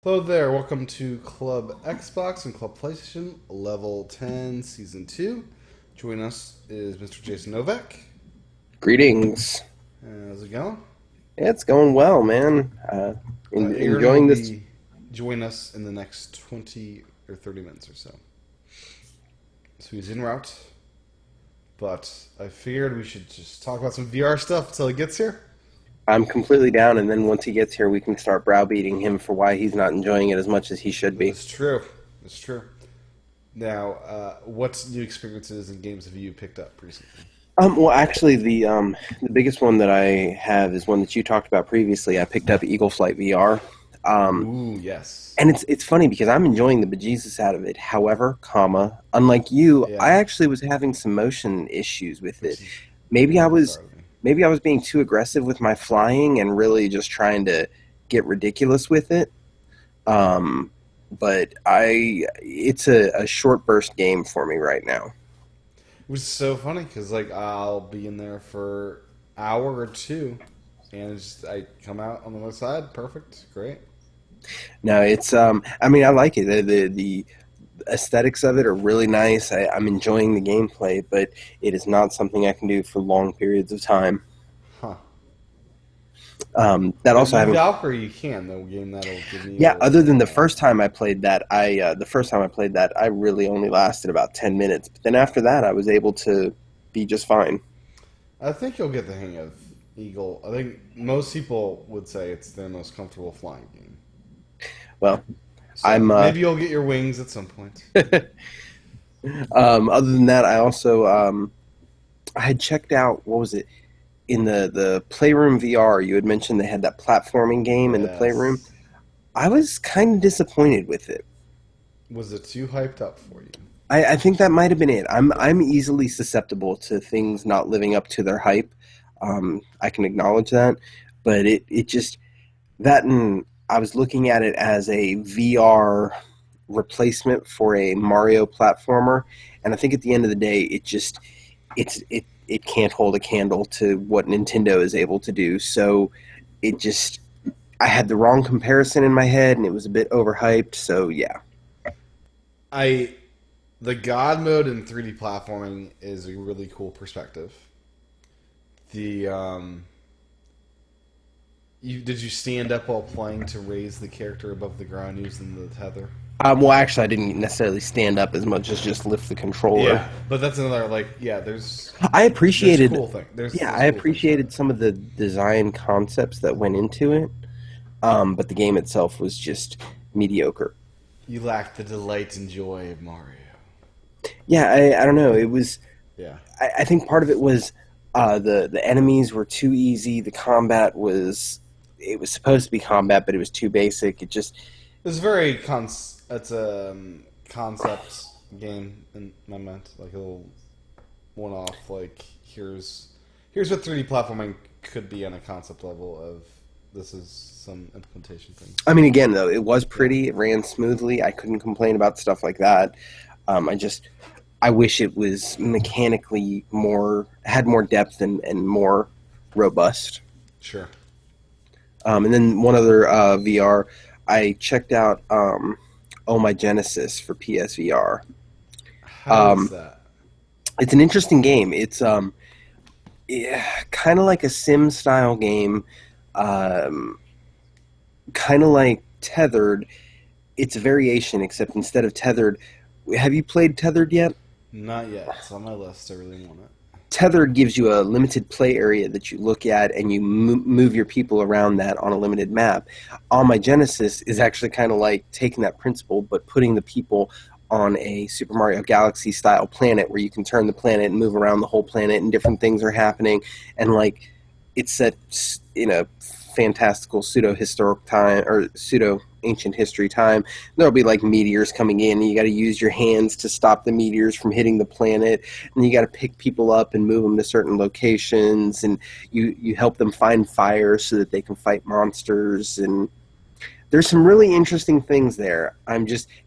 Hello there, welcome to Club Xbox and Club PlayStation, Level 10, Season 2. Joining us is Mr. Jason Novak. Greetings. How's it going? Yeah, it's going well, man. Aaron will Enjoying this. be joining us in the next 20 or 30 minutes or so. So he's en route, but I figured we should just talk about some VR stuff until he gets here. I'm completely down, and then once he gets here, we can start browbeating him for why he's not enjoying it as much as he should That be. is true. That's true. Now, what new experiences and games have you picked up recently? Well, actually, the biggest one that I have is one that you talked about previously. I picked up Eagle Flight VR. Ooh, yes. And it's funny because I'm enjoying the bejesus out of it. However, unlike you, I Yeah, actually was having some motion issues with which it. is Maybe the I hard was part of me. maybe I was being too aggressive with my flying and really just trying to get ridiculous with it. Um, but it's a short burst game for me right now. Which is so funny because like I'll be in there for hour or two, and I come out on the other side, perfect, great. No, I mean, I like it. The aesthetics of it are really nice. I'm enjoying the gameplay, but it is not something I can do for long periods of time. Huh? That But also you haven't. Valkyrie, you can the game that'll give Yeah, you other than the a. first time I played that, I really only lasted about 10 minutes. But then after that, I was able to be just fine. I think you'll get the hang of Eagle. I think most people would say it's their most comfortable flying game. Well, So I'm. maybe you'll get your wings at some point. Other than that, I had checked out, what was it, in the Playroom VR. You had mentioned they had that platforming game in the Playroom. Yes. I was kind of disappointed with it. Was it too hyped up for you? I think that might have been it. I'm easily susceptible to things not living up to their hype. I can acknowledge that, but it just that and I was looking at it as a VR replacement for a Mario platformer, and I think at the end of the day, it can't hold a candle to what Nintendo is able to do. So it just I had the wrong comparison in my head, and it was a bit overhyped. So yeah. I The God mode in 3D platforming is a really cool perspective. The you did you stand up while playing to raise the character above the ground using the tether? Well, actually, I didn't necessarily stand up as much as just lift the controller. Yeah, but that's another like yeah. I There's appreciated, cool thing. yeah, There's I cool things about appreciated it. some of the design concepts that went into it, but the game itself was just mediocre. You lack the delight and joy of Mario. Yeah, I don't know. It was. Yeah, I think part of it was the enemies were too easy. The combat was it was supposed to be combat, but it was too basic. It just it's very it's a concept game in my mind, like a little one off. Like here's what 3D platforming could be on a concept level of this is some implementation I things. mean, again, though, it was Yeah. pretty. It ran smoothly. I couldn't complain about stuff like that. I just, I wish it was mechanically had more depth and more robust. Sure. And then one other VR, I checked out Oh My Genesis for PSVR. How is Um, that? it's an interesting game. It's yeah, kind of like a sim style game, um, kind of like Tethered. It's a variation, except instead of Tethered, have you played Tethered yet? Not yet. It's on my list. I really want it. Tethered gives you a limited play area that you look at and you move your people around that on a limited map. On My Genesis is actually kind of like taking that principle but putting the people on a Super Mario Galaxy style planet where you can turn the planet and move around the whole planet and different things are happening, and like it's set in a fantastical pseudo historic time or pseudo ancient history time. There'll be like meteors coming in and you got to use your hands to stop the meteors from hitting the planet, and you got to pick people up and move them to certain locations, and you help them find fire so that they can fight monsters. And there's some really interesting things there.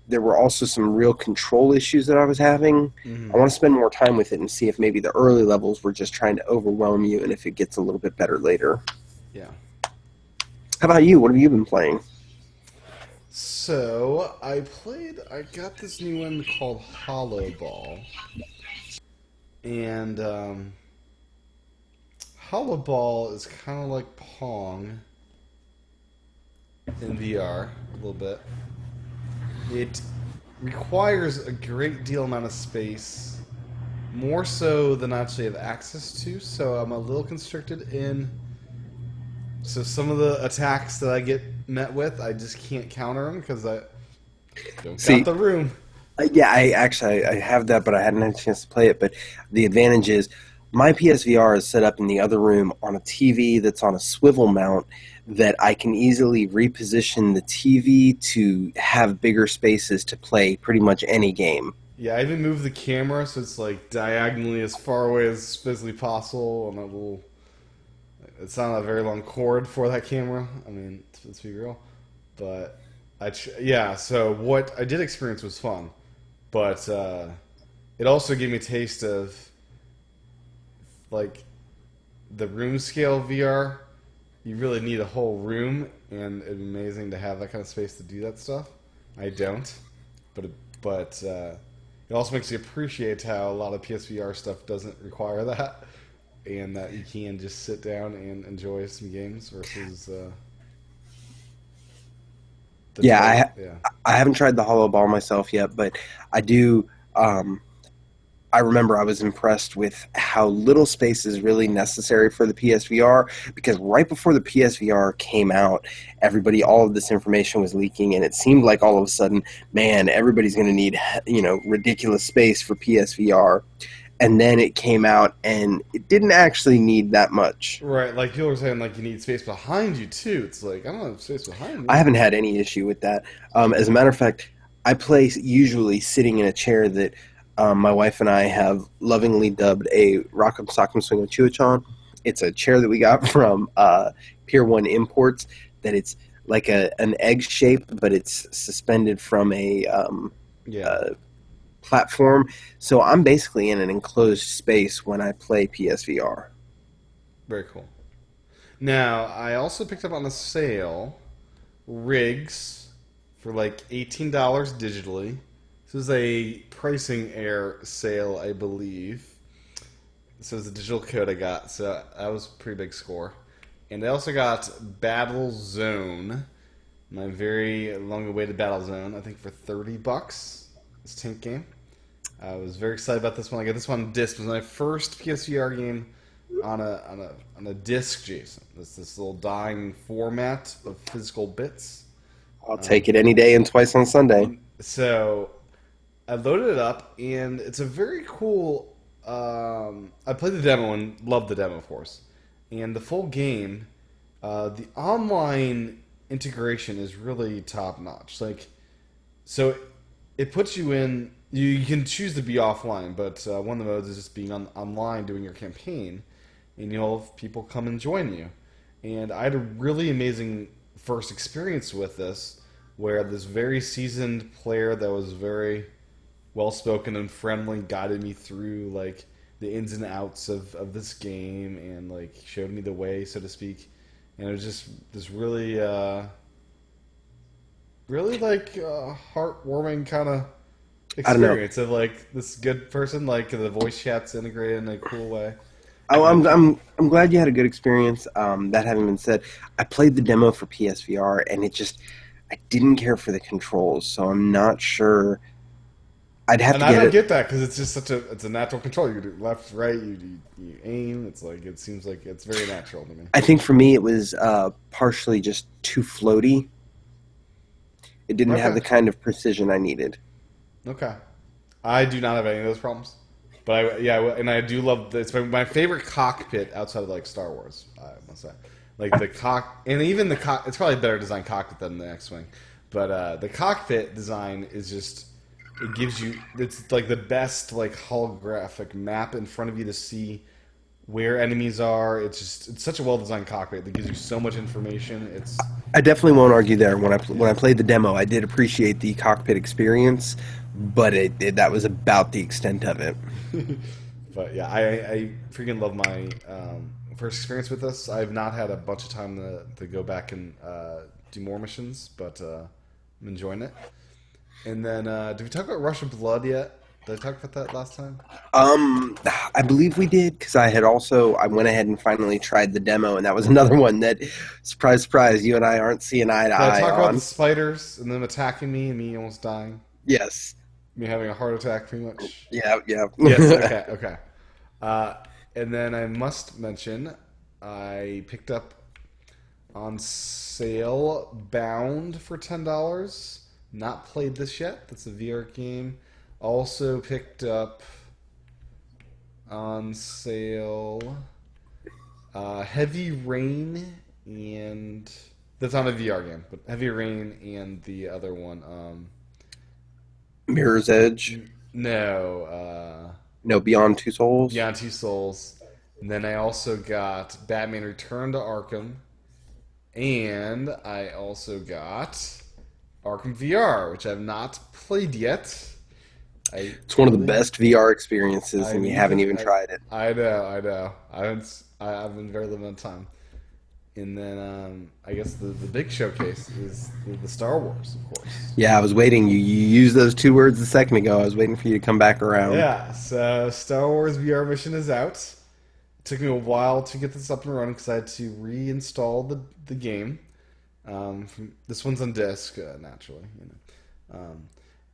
There were also some real control issues that I was having. I Hmm. want to spend more time with it and see if maybe the early levels were just trying to overwhelm you and if it gets a little bit better later. Yeah. How about you? What have you been playing? So I got this new one called Hollow Ball, and Hollow Ball is kind of like Pong in VR a little bit. It requires a great deal amount of space, more so than I actually have access to. So I'm a little constricted in. So some of the attacks that I get met with, I just can't counter them because I don't got See, the room. yeah, I have that, but I hadn't had a chance to play it. But the advantage is my PSVR is set up in the other room on a TV that's on a swivel mount that I can easily reposition the TV to have bigger spaces to play pretty much any game. Yeah, I even moved the camera so it's like diagonally as far away as physically possible on that little. It's not a very long cord for that camera. I mean, let's be real, but yeah. So what I did experience was fun, but it also gave me a taste of like the room scale VR. You really need a whole room, and it'd be amazing to have that kind of space to do that stuff. I don't, but it also makes you appreciate how a lot of PSVR stuff doesn't require that, and that you can just sit down and enjoy some games versus the Yeah, total. Yeah, I haven't tried the Hollow Ball myself yet, but I do. I remember I was impressed with how little space is really necessary for the PSVR because right before the PSVR came out, all of this information was leaking, and it seemed like all of a sudden, man, everybody's going to need ridiculous space for PSVR. And then it came out, and it didn't actually need that much. right. Like people were saying, like you need space behind you too. It's like I don't have space behind I me. haven't had any issue with that. As a matter of fact, I play usually sitting in a chair that my wife and I have lovingly dubbed a Rock'em Sock'em Swing'em Chewachan. It's a chair that we got from Pier 1 Imports that it's like an egg shape, but it's suspended from Yeah, a platform. So I'm basically in an enclosed space when I play PSVR. very cool. Now I also picked up on a sale rigs for like $18 digitally. This is a pricing air sale, I believe. So it's a digital code I got, so that was a pretty big score. And I also got Battle Zone, my very long-awaited Battle Zone. I think for $30. This tank game. I was very excited about this one. I got this one on disc. It was my first PSVR game on a disc, Jason. This little dying format of physical bits. I'll take it any day and twice on Sunday. So I loaded it up, and it's a very cool. I played the demo and loved the demo, of course. And the full game, the online integration is really top notch. Like, so it puts you in. You can choose to be offline, but one of the modes is just being online doing your campaign, and you'll have people come and join you. And I had a really amazing first experience with this, where this very seasoned player that was very well spoken and friendly guided me through like the ins and outs of this game and like showed me the way, so to speak. And it was just this really like heartwarming kind of I don't know. experience of like this good person, like the voice chat's integrated in a cool way. Oh, And I'm glad you had a good experience. That having been said, I played the demo for PSVR, and I didn't care for the controls, so I'm not sure. I'd have and to I get don't it. get that because it's just it's a natural control. You do left, right, you aim. It's like it seems like it's very natural to me. I think for me, it was partially just too floaty. It didn't have Okay, the kind of precision I needed. okay. I do not have any of those problems, but and I do love. It's my favorite cockpit outside of like Star Wars. I must say, like the and even the cock. It's probably a better designed cockpit than the X-wing, but the cockpit design is just. It gives you. It's like the best like holographic map in front of you to see where enemies are. It's such a well designed cockpit that gives you so much information. It's I definitely won't argue there. When I played the demo, I did appreciate the cockpit experience, but that was about the extent of it. but yeah, I freaking love my first experience with this. I've not had a bunch of time to go back and do more missions, but I'm enjoying it. And then, did we talk about Russian Blood yet? Did I talk about that last time? Um, I believe we did because I went ahead and finally tried the demo, and that was another one that, surprise, surprise, you and I aren't seeing eye to Did I eye talk about the on. spiders and them attacking me and me almost dying? Yes. Me having a heart attack, pretty much. Yeah, yeah. Yes. Okay. Okay. Uh, and then I must mention, I picked up on sale Bound for $10. Not played this yet. That's a VR game. Also picked up on sale Heavy Rain, and that's not a VR game, but Heavy Rain and the other one. Mirror's Edge. No, No, Beyond Two Souls. Beyond Two Souls. And then I also got Batman Return to Arkham. And I also got Arkham VR, which I've not played yet. It's one of the best VR experiences, and you haven't even tried it. I know, I know. I've been very limited on time. And then I guess the big showcase is the Star Wars, of course. Yeah, I was waiting. You used those two words a second ago. I was waiting for you to come back around. Yeah, so Star Wars VR mission is out. It took me a while to get this up and running because I had to reinstall the game. This one's on disc, naturally,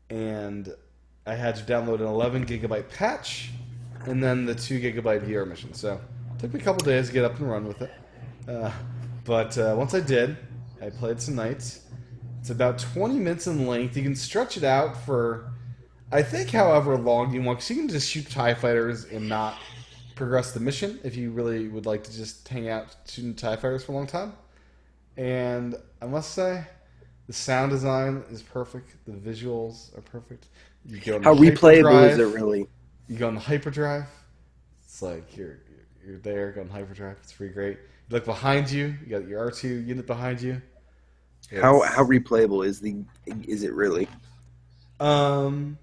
and I had to download an 11 gigabyte patch, and then the 2 gigabyte VR mission. So it took me a couple days to get up and run with it. But once I did, I played tonight. It's about 20 minutes in length. You can stretch it out for, I think, however long you want, because you can just shoot TIE fighters and not progress the mission if you really would like to just hang out shooting TIE fighters for a long time. And I must say, the sound design is perfect. The visuals are perfect. You go How replayable is it really? You go on the hyperdrive. It's like you're there going hyperdrive. It's pretty great. You look behind you. You got your R2 unit behind you. How replayable is it really? I mean,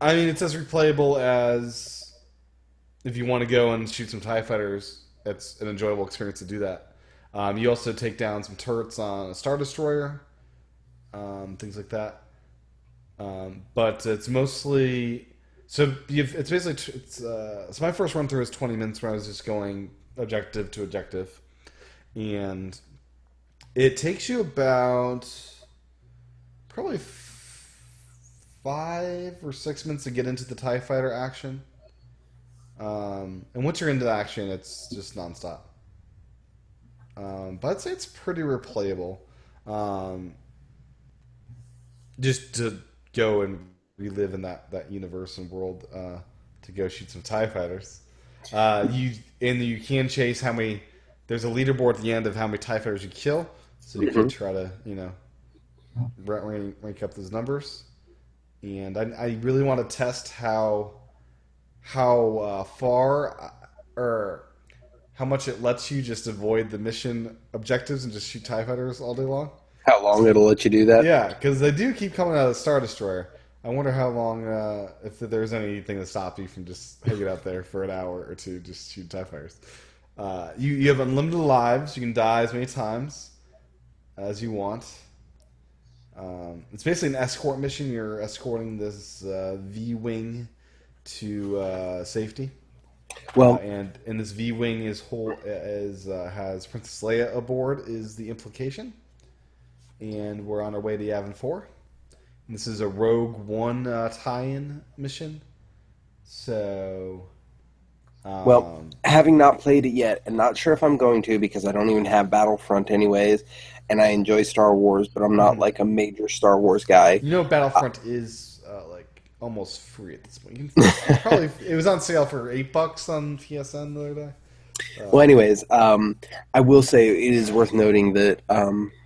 it's as replayable as if you want to go and shoot some TIE fighters. It's an enjoyable experience to do that. You also take down some turrets on a Star Destroyer, things like that. But it's mostly it's basically so my first run through is 20 minutes where I was just going objective to objective, and it takes you about probably 5 or 6 minutes to get into the TIE fighter action. And once you're into the action, it's just nonstop. But I'd say it's pretty replayable. Just to go and relive in that universe and world, to go shoot some TIE fighters. You can chase how many. There's a leaderboard at the end of how many TIE fighters you kill, so you can try to rank up those numbers. And I really want to test how far or how much it lets you just avoid the mission objectives and just shoot TIE fighters all day long. How long it'll let you do that? Yeah, because they do keep coming out of the Star Destroyer. I wonder how long, if there's anything to stop you from just hanging out there for an hour or two, just shooting TIE fighters. You have unlimited lives. You can die as many times as you want. It's basically an escort mission. You're escorting this V-wing to safety. Well, and this V-wing has Princess Leia aboard, is the implication. And we're on our way to Yavin 4. And this is a Rogue One tie-in mission. So, well, having not played it yet, and not sure if I'm going to because I don't even have Battlefront anyways, and I enjoy Star Wars, but I'm not like a major Star Wars guy. You know, Battlefront is almost free at this point. You can probably it was on sale for $8 on PSN the other day. Well, anyways, I will say it is worth noting that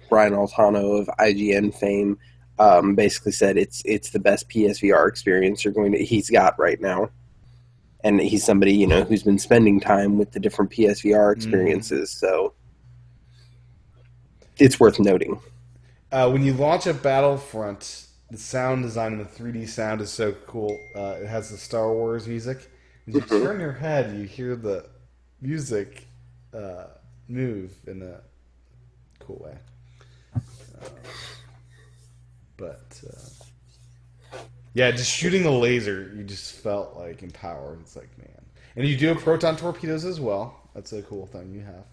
Brian Altano of IGN fame basically said it's the best PSVR experience he's got right now, and he's somebody who's been spending time with the different PSVR experiences, so it's worth noting. When you launch a Battlefront, the sound design and the 3D sound is so cool. It has the Star Wars music. As you turn your head, you hear the music move in a cool way. But yeah, just shooting the laser, you just felt like empowered. It's like, man. And you do have proton torpedoes as well. That's a cool thing you have.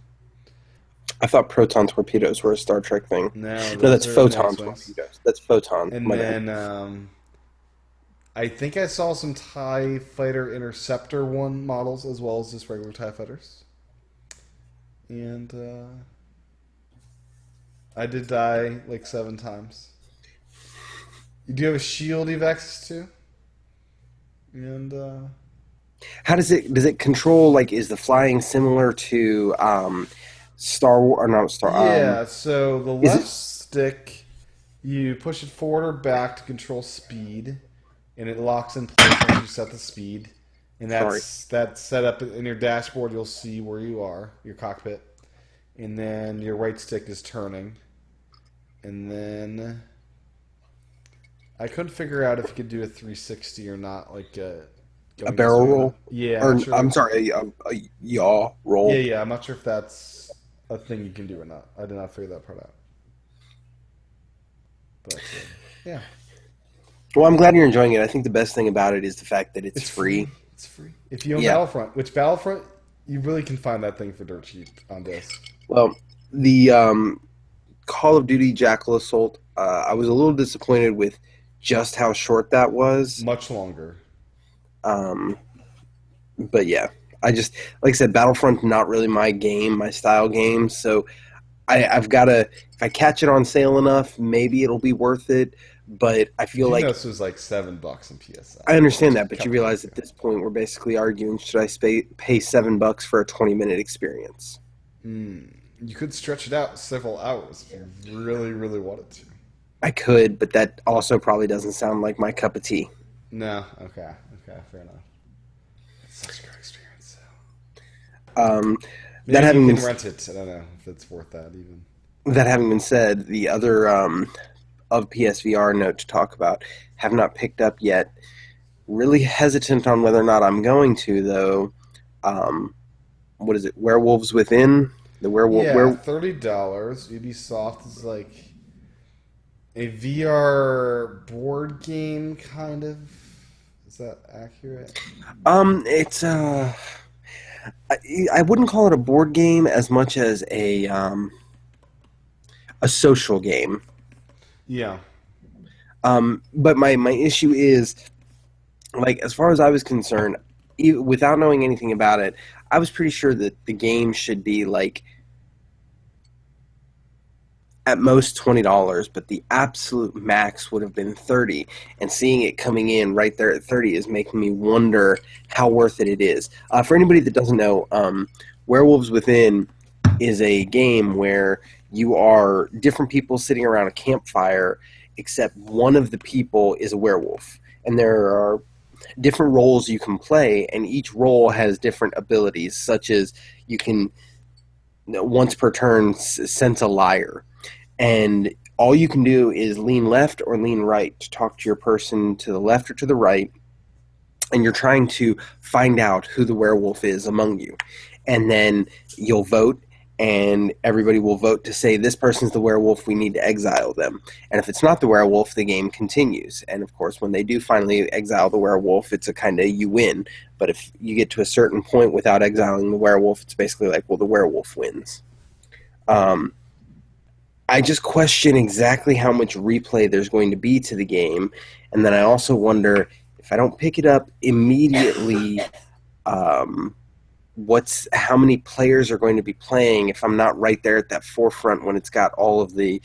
I thought proton torpedoes were a Star Trek thing. No, No, those that's are photon X-wings. torpedoes. That's photon. And My bad. then I think I saw some TIE Fighter Interceptor 1 models as well as just regular TIE Fighters. And I did die like 7 times. You do have a shield you've access to. And How does it control? Like, is the flying similar to Star Wars or not Star? yeah, so the Is left it? stick, you push it forward or back to control speed, and it locks in place once you set the speed. And Sorry. that's set up in your dashboard. You'll see where you are, your cockpit, and then your right stick is turning. And then I couldn't figure out if you could do a 360 or not, like A going this barrel way or not. roll, Yeah, I'm or not sure. I'm sorry, a yaw Yeah, roll. yeah, I'm not sure if that's a thing you can do or not. I did not figure that part out. But yeah, Well, I'm glad you're enjoying it. I think the best thing about it is the fact that it's it's free. free. It's free. If you own Yeah. Battlefront, which Battlefront, you really can find that thing for dirt cheap on disc. Well, the Call of Duty Jackal Assault, I was a little disappointed with just how short that was. Much longer. Um, but yeah, I just like I said, Battlefront's not really my game, my style game. So I've got to if I catch it on sale enough, maybe it'll be worth it. But I You feel do know like this was like $7 in PSN. I understand Just that, a but you couple realize months at ago. this point we're basically arguing: should I pay $7 for a 20-minute experience? You could stretch it out several hours if you really, really wanted to. I could, but that also probably doesn't sound like my cup of tea. No, okay, fair enough. It's such a good experience. Um, that Maybe you having can been rent it. I don't know if it's worth that even. that having been said, the other of PSVR note to talk about have not picked up yet. Really hesitant on whether or not I'm going to though. Um, what is it? Werewolves Within the werewolf Yeah, where $30. Ubisoft is like a VR board game, kind of. Is that accurate? it's I wouldn't call it a board game as much as a social game. Yeah. But my issue is like as far as I was concerned, without knowing anything about it, I was pretty sure that the game should be like at most $20, but the absolute max would have been 30. And seeing it coming in right there at 30 is making me wonder how worth it is. For anybody that doesn't know, Werewolves Within is a game where you are different people sitting around a campfire, except one of the people is a werewolf, and there are different roles you can play, and each role has different abilities, such as you can once per turn sense a liar, and all you can do is lean left or lean right to talk to your person to the left or to the right, and you're trying to find out who the werewolf is among you. And then you'll vote, and everybody will vote to say, this person's the werewolf, we need to exile them. And if it's not the werewolf, the game continues. And of course, when they do finally exile the werewolf, it's a kind of you win. But if you get to a certain point without exiling the werewolf, it's basically like, well, the werewolf wins. I just question exactly how much replay there's going to be to the game. And then I also wonder if I don't pick it up immediately, how many players are going to be playing if I'm not right there at that forefront when it's got all of the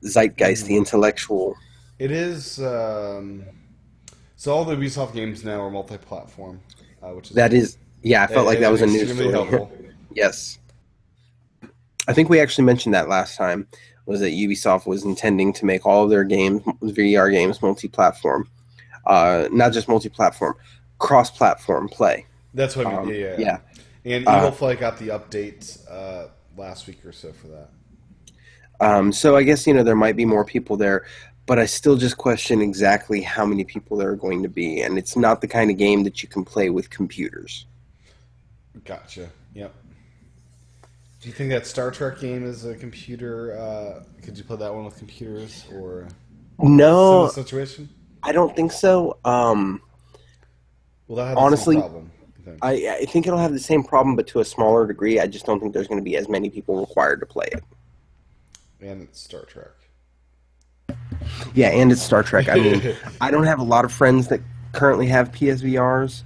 zeitgeist, the intellectual. It is. So all the Ubisoft games now are multi-platform, which is That is, yeah, I felt like that was a news extremely story. helpful. Yes. I think we actually mentioned that last time, was that Ubisoft was intending to make all of their games, VR games, multi-platform. Not just multi-platform, cross-platform play. That's what I mean. Yeah, Yeah. And Eagle Flight got the update last week or so for that. So I guess, there might be more people there, but I still just question exactly how many people there are going to be, and it's not the kind of game that you can play with computers. Gotcha. Yep. Do you think that Star Trek game is a computer? Could you play that one with computers or? Similar No, situation? I don't think so. Will that have the same Honestly, problem, you think? I think it'll have the same problem, but to a smaller degree. I just don't think there's going to be as many people required to play it. And it's Star Trek. Yeah, and it's Star Trek. I mean, I don't have a lot of friends that currently have PSVRs.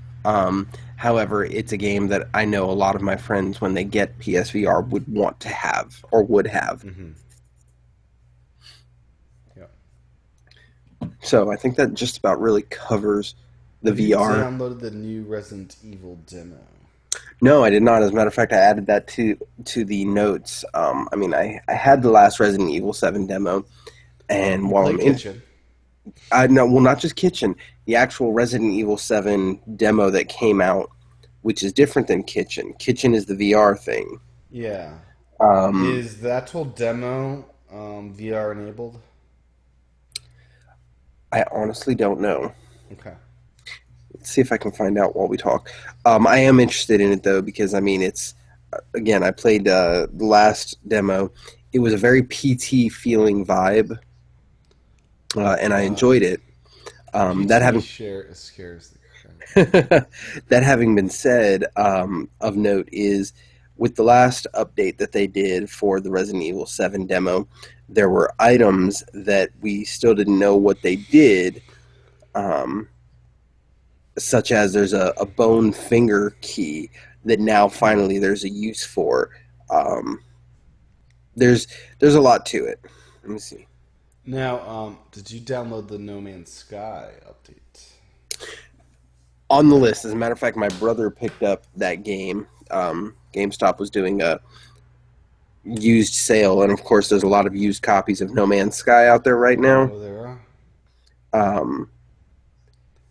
However, it's a game that I know a lot of my friends, when they get PSVR, would want to have or would have. Mm-hmm. Yeah. So I think that just about really covers the Have you VR. downloaded the new Resident Evil demo? No, I did not. As a matter of fact, I added that to the notes. I mean, I had the last Resident Evil 7 demo, and You while play I'm in, Kitchen. I no, well, not just Kitchen, the actual Resident Evil 7 demo that came out, which is different than Kitchen. Kitchen is the VR thing. Yeah. Um, Is the actual demo VR enabled? I honestly don't know. Okay. Let's see if I can find out while we talk. I am interested in it though because I mean, it's again, I played the last demo. It was a very PT feeling vibe, and I enjoyed it. That PT having share scares the crap. that having been said, of note is with the last update that they did for the Resident Evil 7 demo, there were items that we still didn't know what they did, um, such as there's a bone finger key that now finally there's a use for. Um, there's there's a lot to it. Let me see. Now, did you download the No Man's Sky update? On the list, as a matter of fact, my brother picked up that game. GameStop was doing a used sale, and of course, there's a lot of used copies of No Man's Sky out there right now. Oh, there are. Um,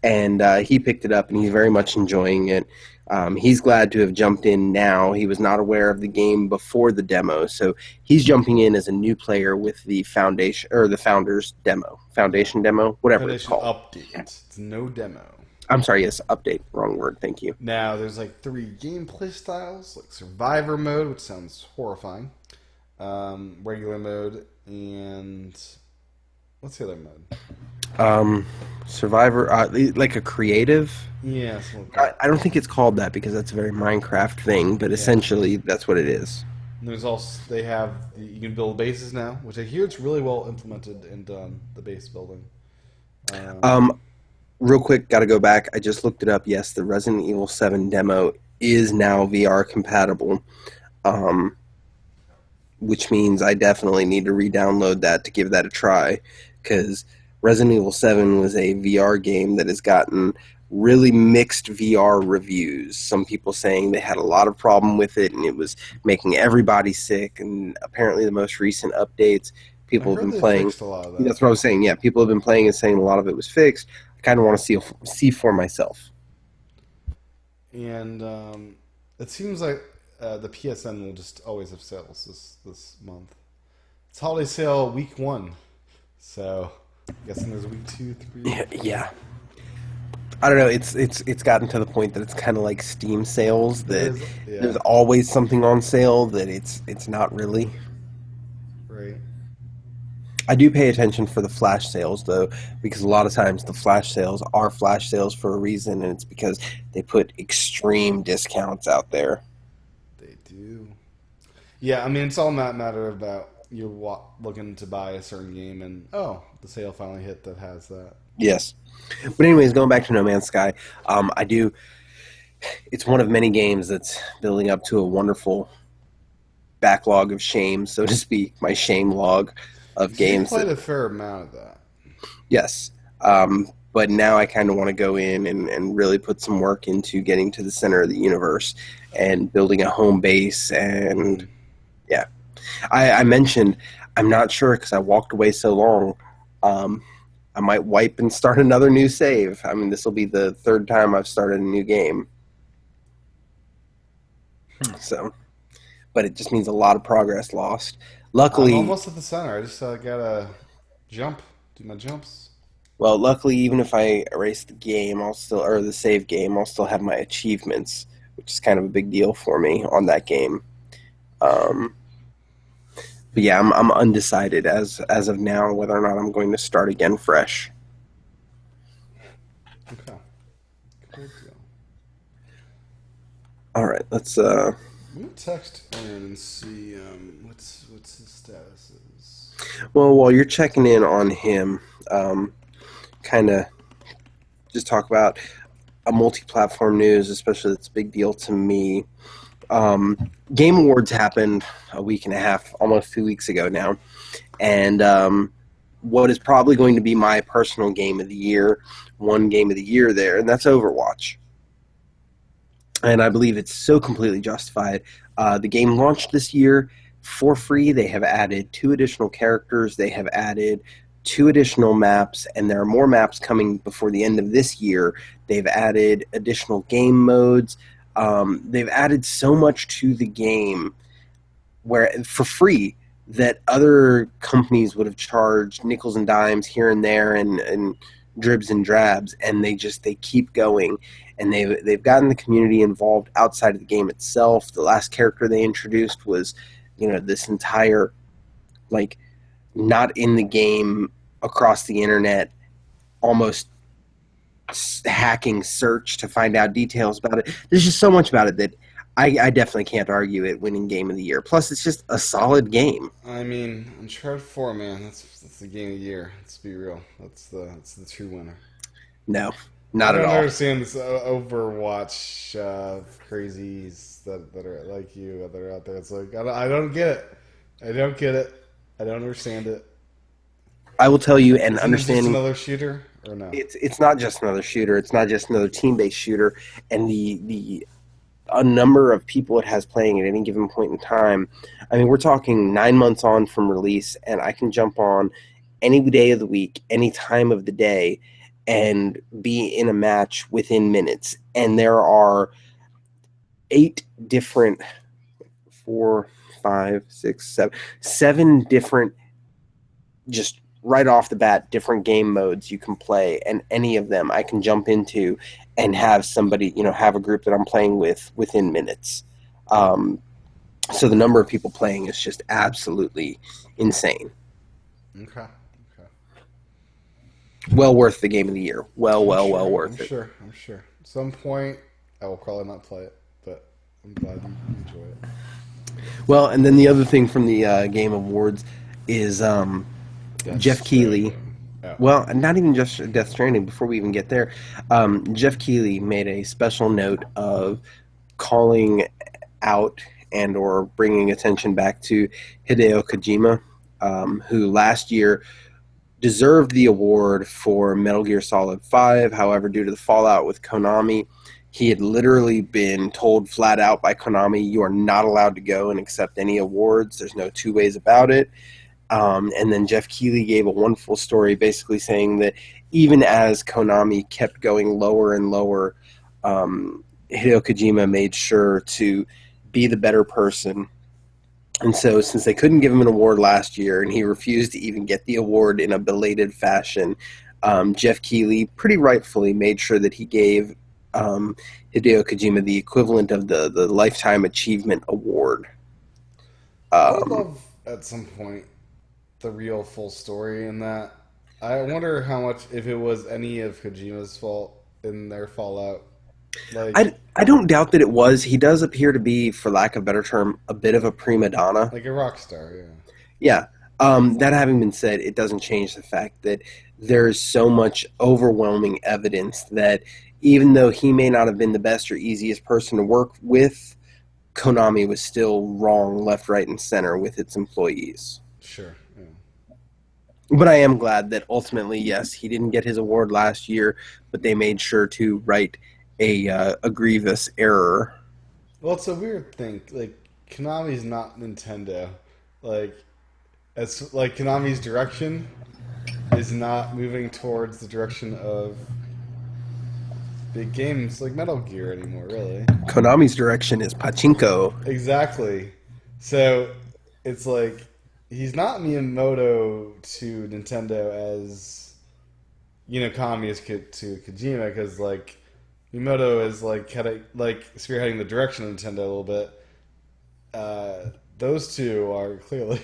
and he picked it up, and he's very much enjoying it. He's glad to have jumped in now. He was not aware of the game before the demo, so he's jumping in as a new player with the foundation or the founders demo, foundation demo, whatever it's Foundation called. update. It's no demo. I'm sorry, yes, update, wrong word. Thank you. Now, there's like three gameplay styles, like Survivor mode, which sounds horrifying, regular mode, and what's the other mode? Um, Survivor, like a creative. Yeah, something like I that. don't think it's called that because that's a very Minecraft thing, but Yeah. essentially that's what it is. And there's also you can build bases now, which I hear it's really well implemented and done. The base building. Um, Um, Real quick, got to go back. I just looked it up. Yes, the Resident Evil 7 demo is now VR compatible, um, which means I definitely need to re-download that to give that a try because Resident Evil 7 was a VR game that has gotten really mixed VR reviews. Some people saying they had a lot of problem with it and it was making everybody sick, and apparently the most recent updates I people have heard been they playing. fixed a lot of that. That's what I was saying. Yeah, people have been playing and saying a lot of it was fixed. I kind of want to see for myself. And it seems like the PSN will just always have sales this month. It's holiday sale week 1, so I'm guessing there's week 2, 3. Yeah. I don't know. It's gotten to the point that it's kind of like Steam sales It that is, there's yeah, always something on sale that it's not really. right. I do pay attention for the flash sales though, because a lot of times the flash sales are flash sales for a reason, and it's because they put extreme discounts out there. They do. Yeah, I mean it's all matter about you're looking to buy a certain game, and oh, the sale finally hit that has that. Yes. But anyways, going back to No Man's Sky, I do. It's one of many games that's building up to a wonderful backlog of shame, so to speak. My shame log of So you games played that a fair amount of that. yes. But now I kind of want to go in and really put some work into getting to the center of the universe and building a home base. And Mm-hmm. yeah, I mentioned I'm not sure because I walked away so long. Um, I might wipe and start another new save. I mean, this will be the third time I've started a new game. So, but it just means a lot of progress lost. I'm Luckily, almost at the center. I just gotta jump, do my jumps. well, luckily, even if I erase the game, I'll still, or the save game, I'll still have my achievements, which is kind of a big deal for me on that game. Um, But yeah, I'm undecided as of now whether or not I'm going to start again fresh. Okay, cool deal. All right, let's I'm gonna text Aaron and see what's his status is. well, while you're checking in on him, kind of just talk about a multi-platform news, especially that's a big deal to me. Game Awards happened a week and a half, almost 2 weeks ago now, and what is probably going to be my personal game of the year, one game of the year there, and that's Overwatch. And I believe it's so completely justified. The game launched this year for free. They have added 2 additional characters. They have added 2 additional maps, and there are more maps coming before the end of this year. They've added additional game modes. They've added so much to the game where for free that other companies would have charged nickels and dimes here and there and dribs and drabs, and they keep going, and they've gotten the community involved outside of the game itself. The last character they introduced was, this entire, like, not in the game, across the internet, almost hacking search to find out details about it. There's just so much about it that I definitely can't argue it winning game of the year. Plus, it's just a solid game. I mean, Uncharted 4, man, that's the game of the year. Let's be real. That's the true winner. No, I not at don't all. understand this Overwatch crazies that are like you that are out there. It's like I don't get it. I don't get it. I don't understand it. I will tell you, and Isn't it just understanding another shooter or no? it's not just another shooter. It's not just another team based shooter, and the a number of people it has playing at any given point in time. I mean, we're talking 9 months on from release, and I can jump on any day of the week, any time of the day, and be in a match within minutes. And there are 8 different, four, five, six, seven different, just right off the bat, different game modes you can play, and any of them I can jump into and have somebody, have a group that I'm playing with within minutes. Um, so the number of people playing is just absolutely insane. Okay. Okay. Well worth the game of the year. Well, I'm well, sure. well I'm worth it. sure. I'm sure. At some point, I will probably not play it, but I'm glad you enjoy it. Well, and then the other thing from the Game Awards is Death Jeff Keighley. Stranding. Oh. Well, not even just Death Stranding. Before we even get there, Jeff Keighley made a special note of calling out and or bringing attention back to Hideo Kojima, who last year deserved the award for Metal Gear Solid 5. However, due to the fallout with Konami, he had literally been told flat out by Konami, you are not allowed to go and accept any awards. There's no two ways about it. And then Jeff Keighley gave a wonderful story basically saying that even as Konami kept going lower and lower, Hideo Kojima made sure to be the better person. And so, since they couldn't give him an award last year, and he refused to even get the award in a belated fashion, Jeff Keighley pretty rightfully made sure that he gave Hideo Kojima the equivalent of the Lifetime Achievement Award. I would Um, love at some point the real full story in that. I wonder how much if it was any of Kojima's fault in their fallout. I don't doubt that it was. He does appear to be, for lack of a better term, a bit of a prima donna. like a rock star, yeah. Yeah. That having been said, it doesn't change the fact that there's so much overwhelming evidence that even though he may not have been the best or easiest person to work with, Konami was still wrong left, right, and center with its employees. Sure. Yeah. But I am glad that ultimately, yes, he didn't get his award last year, but they made sure to right a grievous error. Well, it's a weird thing. Like Konami's not Nintendo. Like it's like Konami's direction is not moving towards the direction of big games like Metal Gear anymore, really. Konami's direction is pachinko. Exactly. So it's like he's not Miyamoto to Nintendo as Konami is to Kojima because like Miyamoto is like like spearheading the direction of Nintendo a little bit. Those two are clearly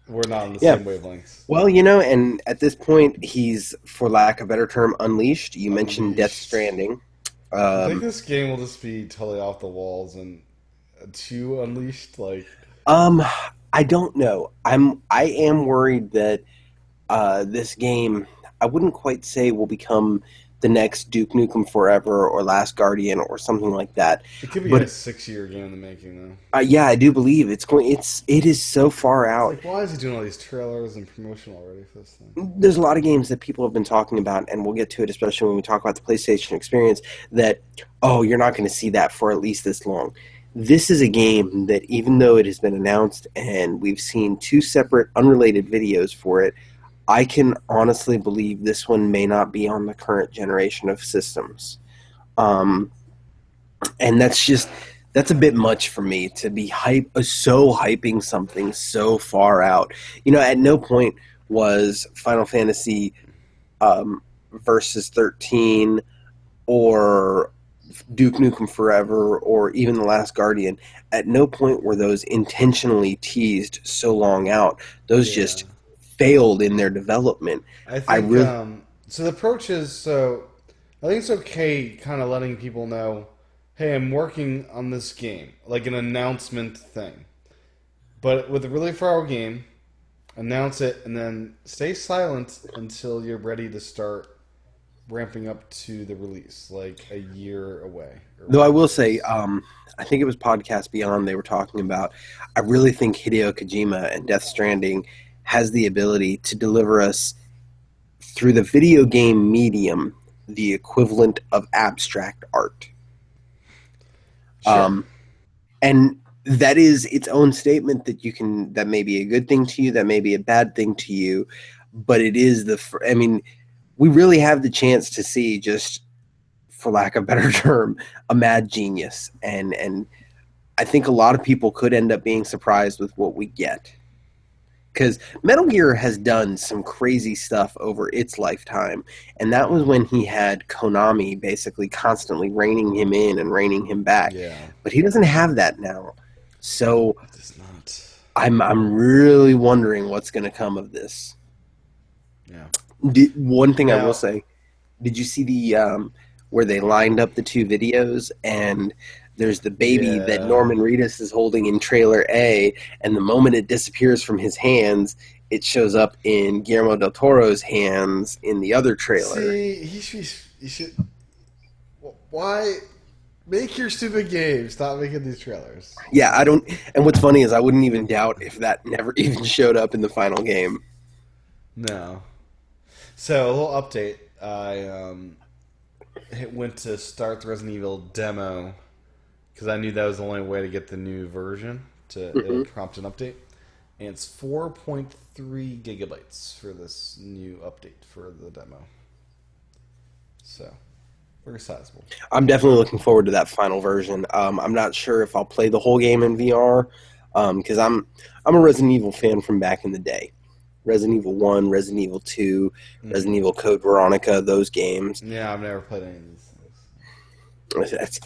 we're not on the Yeah. same wavelengths. Well, and at this point, he's, for lack of a better term, unleashed. You mentioned Death Unleashed. Stranding. You think Um, this game will just be totally off the walls and too unleashed? Like, um, I don't know. I am worried that this game, I wouldn't quite say will become the next Duke Nukem Forever or Last Guardian or something like that. it could be a But 6-year game in the making, though. yeah, I do believe it is so far It's out. like, why is he doing all these trailers and promotion already for this thing? There's a lot of games that people have been talking about, and we'll get to it, especially when we talk about the PlayStation experience, that, oh, you're not going to see that for at least this long. This is a game that, even though it has been announced and we've seen two separate unrelated videos for it, I can honestly believe this one may not be on the current generation of systems. Um, and that's a bit much for me to be hyping something so far out. At no point was Final Fantasy versus 13 or Duke Nukem Forever or even The Last Guardian. At no point were those intentionally teased so long out. Those Yeah. just failed in their development. I I think, really so the approach is, I think it's okay kind of letting people know, hey, I'm working on this game, like an announcement thing. But with a really far out game, announce it and then stay silent until you're ready to start ramping up to the release, like a year away or Though I whatever will it say, is. I think it was Podcast Beyond they were talking about. I really think Hideo Kojima and Death Stranding has the ability to deliver us through the video game medium the equivalent of abstract art. Sure. Um, and that is its own statement that may be a good thing to you, that may be a bad thing to you, but it is I mean, we really have the chance to see, just for lack of a better term, a mad genius, and I think a lot of people could end up being surprised with what we get. Because Metal Gear has done some crazy stuff over its lifetime, and that was when he had Konami basically constantly reining him in and reining him back. Yeah. But he doesn't have that now, so It does not. I'm really wondering what's going to come of this. Yeah. One thing I will Now, say: did you see the where they lined up the two videos, and there's the baby that yeah. Norman Reedus is holding in trailer A, and the moment it disappears from his hands, it shows up in Guillermo del Toro's hands in the other trailer. See, he should. Why make your stupid game? Stop making these trailers. Yeah, I don't. And what's funny is I wouldn't even doubt if that never even showed up in the final game. No. So a little update. I went to start the Resident Evil demo because I knew that was the only way to get the new version. It'll prompt an update, and it's 4.3 gigabytes for this new update for the demo. So very sizable. I'm definitely looking forward to that final version. I'm not sure if I'll play the whole game in VR because I'm a Resident Evil fan from back in the day. Resident Evil 1, Resident Evil 2, Resident Evil Code Veronica, those games. Yeah, I've never played any of these things.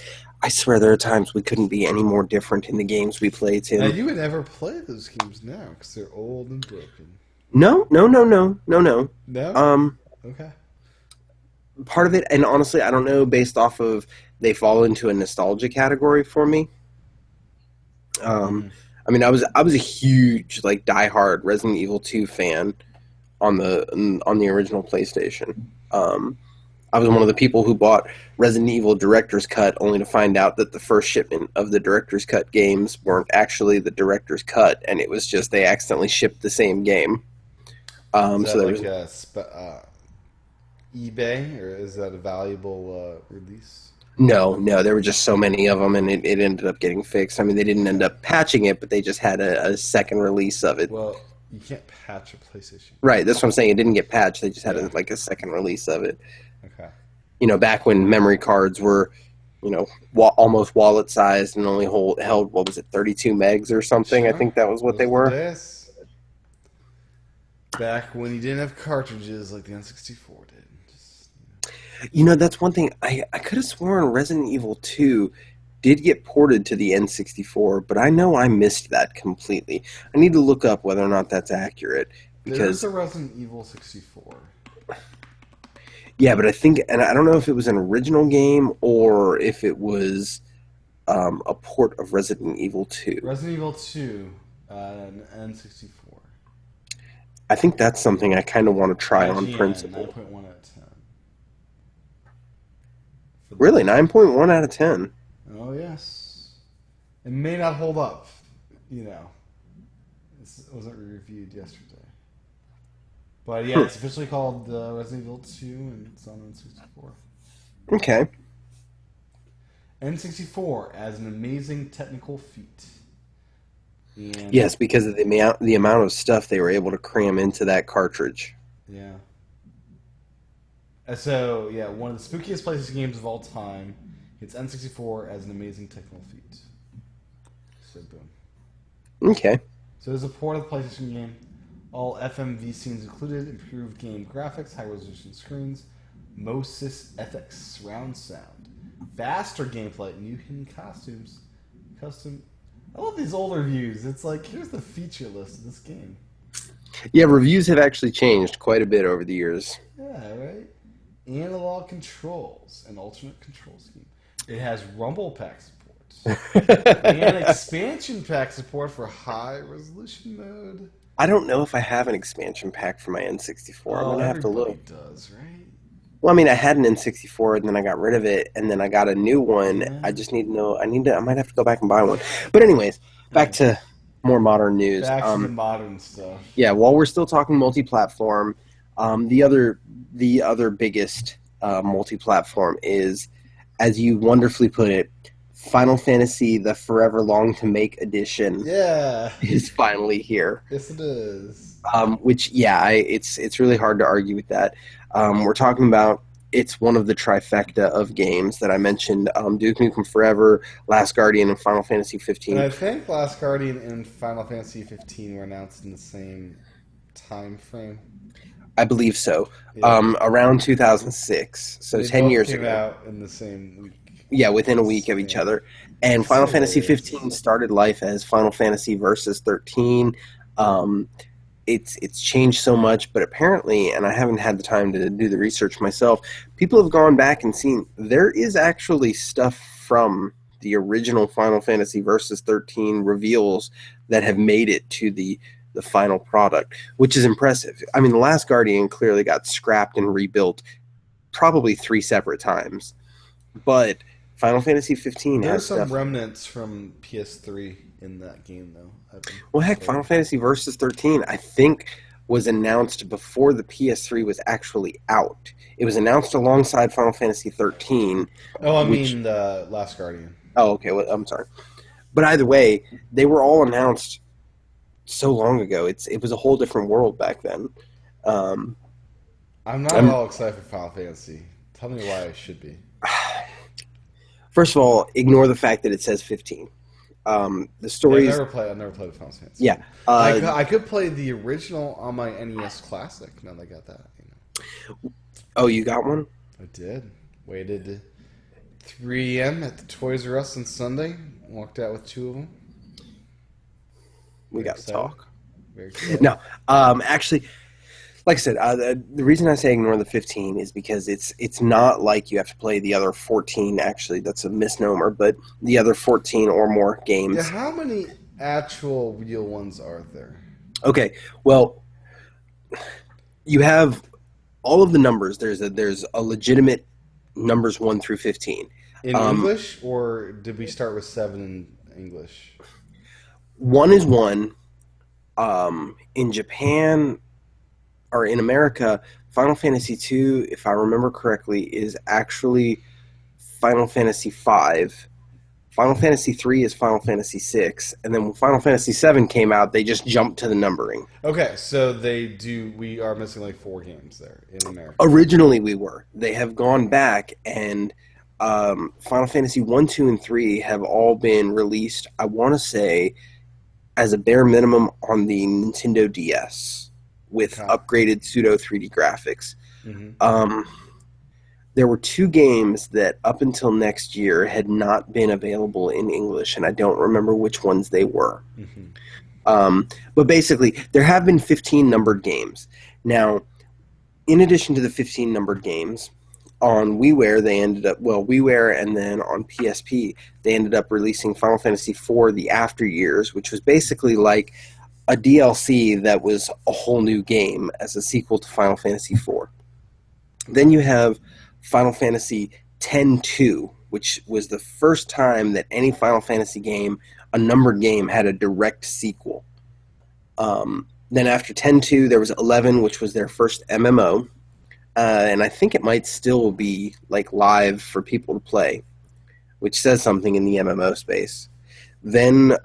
I swear there are times we couldn't be any more different in the games we played, Now Tim. you would never play those games now because they're old and broken. No, no, no, no, no, no. No. Um, Okay. Part of it, and honestly, I don't know, based off of they fall into a nostalgia category for me. Mm-hmm. I mean, I was a huge like diehard Resident Evil 2 fan on the original PlayStation. I was one of the people who bought Resident Evil Director's Cut, only to find out that the first shipment of the Director's Cut games weren't actually the Director's Cut, and it was just they accidentally shipped the same game. Is So that there like was eBay, or is that a valuable release? no, there were just so many of them, and it ended up getting fixed. I mean, they didn't end Okay. up patching it, but they just had a second release of it. Well, you can't patch a PlayStation. Right, that's what I'm saying. It didn't get patched. They just had Yeah. like a second release of it. Okay. Back when memory cards were, almost wallet sized and only held, what was it, 32 megs or something? I Sure. think that was what Those they were the were. days. Back when you didn't have cartridges like the N64 did. Just, That's one thing I could have sworn Resident Evil 2 did get ported to the N64, but I know I missed that completely. I need to look up whether or not that's accurate There's because a Resident Evil 64. yeah, but I think, and I don't know if it was an original game or if it was a port of Resident Evil 2. Resident Evil 2, an N64. I think that's something I kind of want to try on IGN, principle. 9.1 out of 10. For Really, the, 9.1 out of 10. oh, yes. It may not hold up, you know. It wasn't reviewed yesterday. But yeah, it's officially called Resident Evil 2, and it's on N64. Okay. N64 as an amazing technical feat. And Yes, because of the amount of stuff they were able to cram into that cartridge. yeah. So, yeah, one of the spookiest PlayStation games of all time. It's N64 as an amazing technical feat. So, boom. Okay. So, there's a port of the PlayStation game. All FMV scenes included, improved game graphics, high resolution screens, Moses FX surround sound, faster gameplay, new hidden costumes, custom. I love these old reviews. It's like, here's the feature list of this game. Yeah, reviews have actually changed quite a bit over the years. Yeah, right? Analog controls, an alternate control scheme. It has Rumble Pack support. And expansion pack support for high resolution mode. I don't know if I have an expansion pack for my N64. I'm going to have to look. Everybody does, right? Well, I mean, I had an N64 and then I got rid of it and then I got a new one. Yeah. I just need to know. I might have to go back and buy one. But anyways, back to more modern news. Back to the modern stuff. Yeah, while we're still talking multi-platform, the other biggest multi-platform is, as you wonderfully put it, Final Fantasy: The Forever Long to Make edition. Yeah, is finally here. Yes, it is. Which, yeah, it's really hard to argue with that. We're talking about, it's one of the trifecta of games that I mentioned: Duke Nukem Forever, Last Guardian, and Final Fantasy 15. And I think Last Guardian and Final Fantasy 15 were announced in the same time frame. I believe so. Yeah. Around 2006, so They 10 both years came ago. out in the same week. Yeah, within a week of each other. And Final Fantasy hilarious. 15 started life as Final Fantasy Versus 13. It's changed so much, but apparently, and I haven't had the time to do the research myself, people have gone back and seen there is actually stuff from the original Final Fantasy Versus 13 reveals that have made it to the final product, which is impressive. I mean, The Last Guardian clearly got scrapped and rebuilt probably 3 separate times, but Final Fantasy 15 There's has some stuff. remnants from PS3 in that game, though. Well, heck, Final Fantasy Versus 13, I think, was announced before the PS3 was actually out. It was announced alongside Final Fantasy 13. Oh, I mean the Last Guardian. Oh, okay. Well, I'm sorry. But either way, they were all announced so long ago. It was a whole different world back then. I'm not at all excited for Final Fantasy. Tell me why I should be. First of all, ignore the fact that it says 15. The stories. Yeah, I never played Final Fantasy. Yeah. I could play the original on my NES Classic. Now they got that. Oh, you got one? I did. Waited 3 a.m. at the Toys R Us on Sunday. Walked out with 2 of them. We got to talk. Very excited. No, actually, like I said, the reason I say ignore the 15 is because it's not like you have to play the other 14. Actually, that's a misnomer, but the other 14 or more games. Yeah, how many actual real ones are there? Okay, well, you have all of the numbers. There's a legitimate numbers 1 through 15. In English, or did we start with 7 in English? 1 is 1. In Japan or in America, Final Fantasy 2, if I remember correctly, is actually Final Fantasy 5. Final Fantasy 3 is Final Fantasy 6, and then when Final Fantasy 7 came out, they just jumped to the numbering. Okay, so we are missing like 4 games there in America. Originally we were. They have gone back, and Final Fantasy 1, 2, and 3 have all been released, I want to say, as a bare minimum on the Nintendo DS with upgraded pseudo 3D graphics. Mm-hmm. there were two games that up until next year had not been available in English, and I don't remember which ones they were. Hmm. But basically, there have been 15 numbered games. Now, in addition to the 15 numbered games, on WiiWare they ended up WiiWare, and then on PSP they ended up releasing Final Fantasy IV: The After Years, which was basically like a DLC that was a whole new game as a sequel to Final Fantasy IV. Then you have Final Fantasy X-2, which was the first time that any Final Fantasy game, a numbered game, had a direct sequel. Then after 10-2, there was 11, which was their first MMO. And I think it might still be like live for people to play, which says something in the MMO space. Then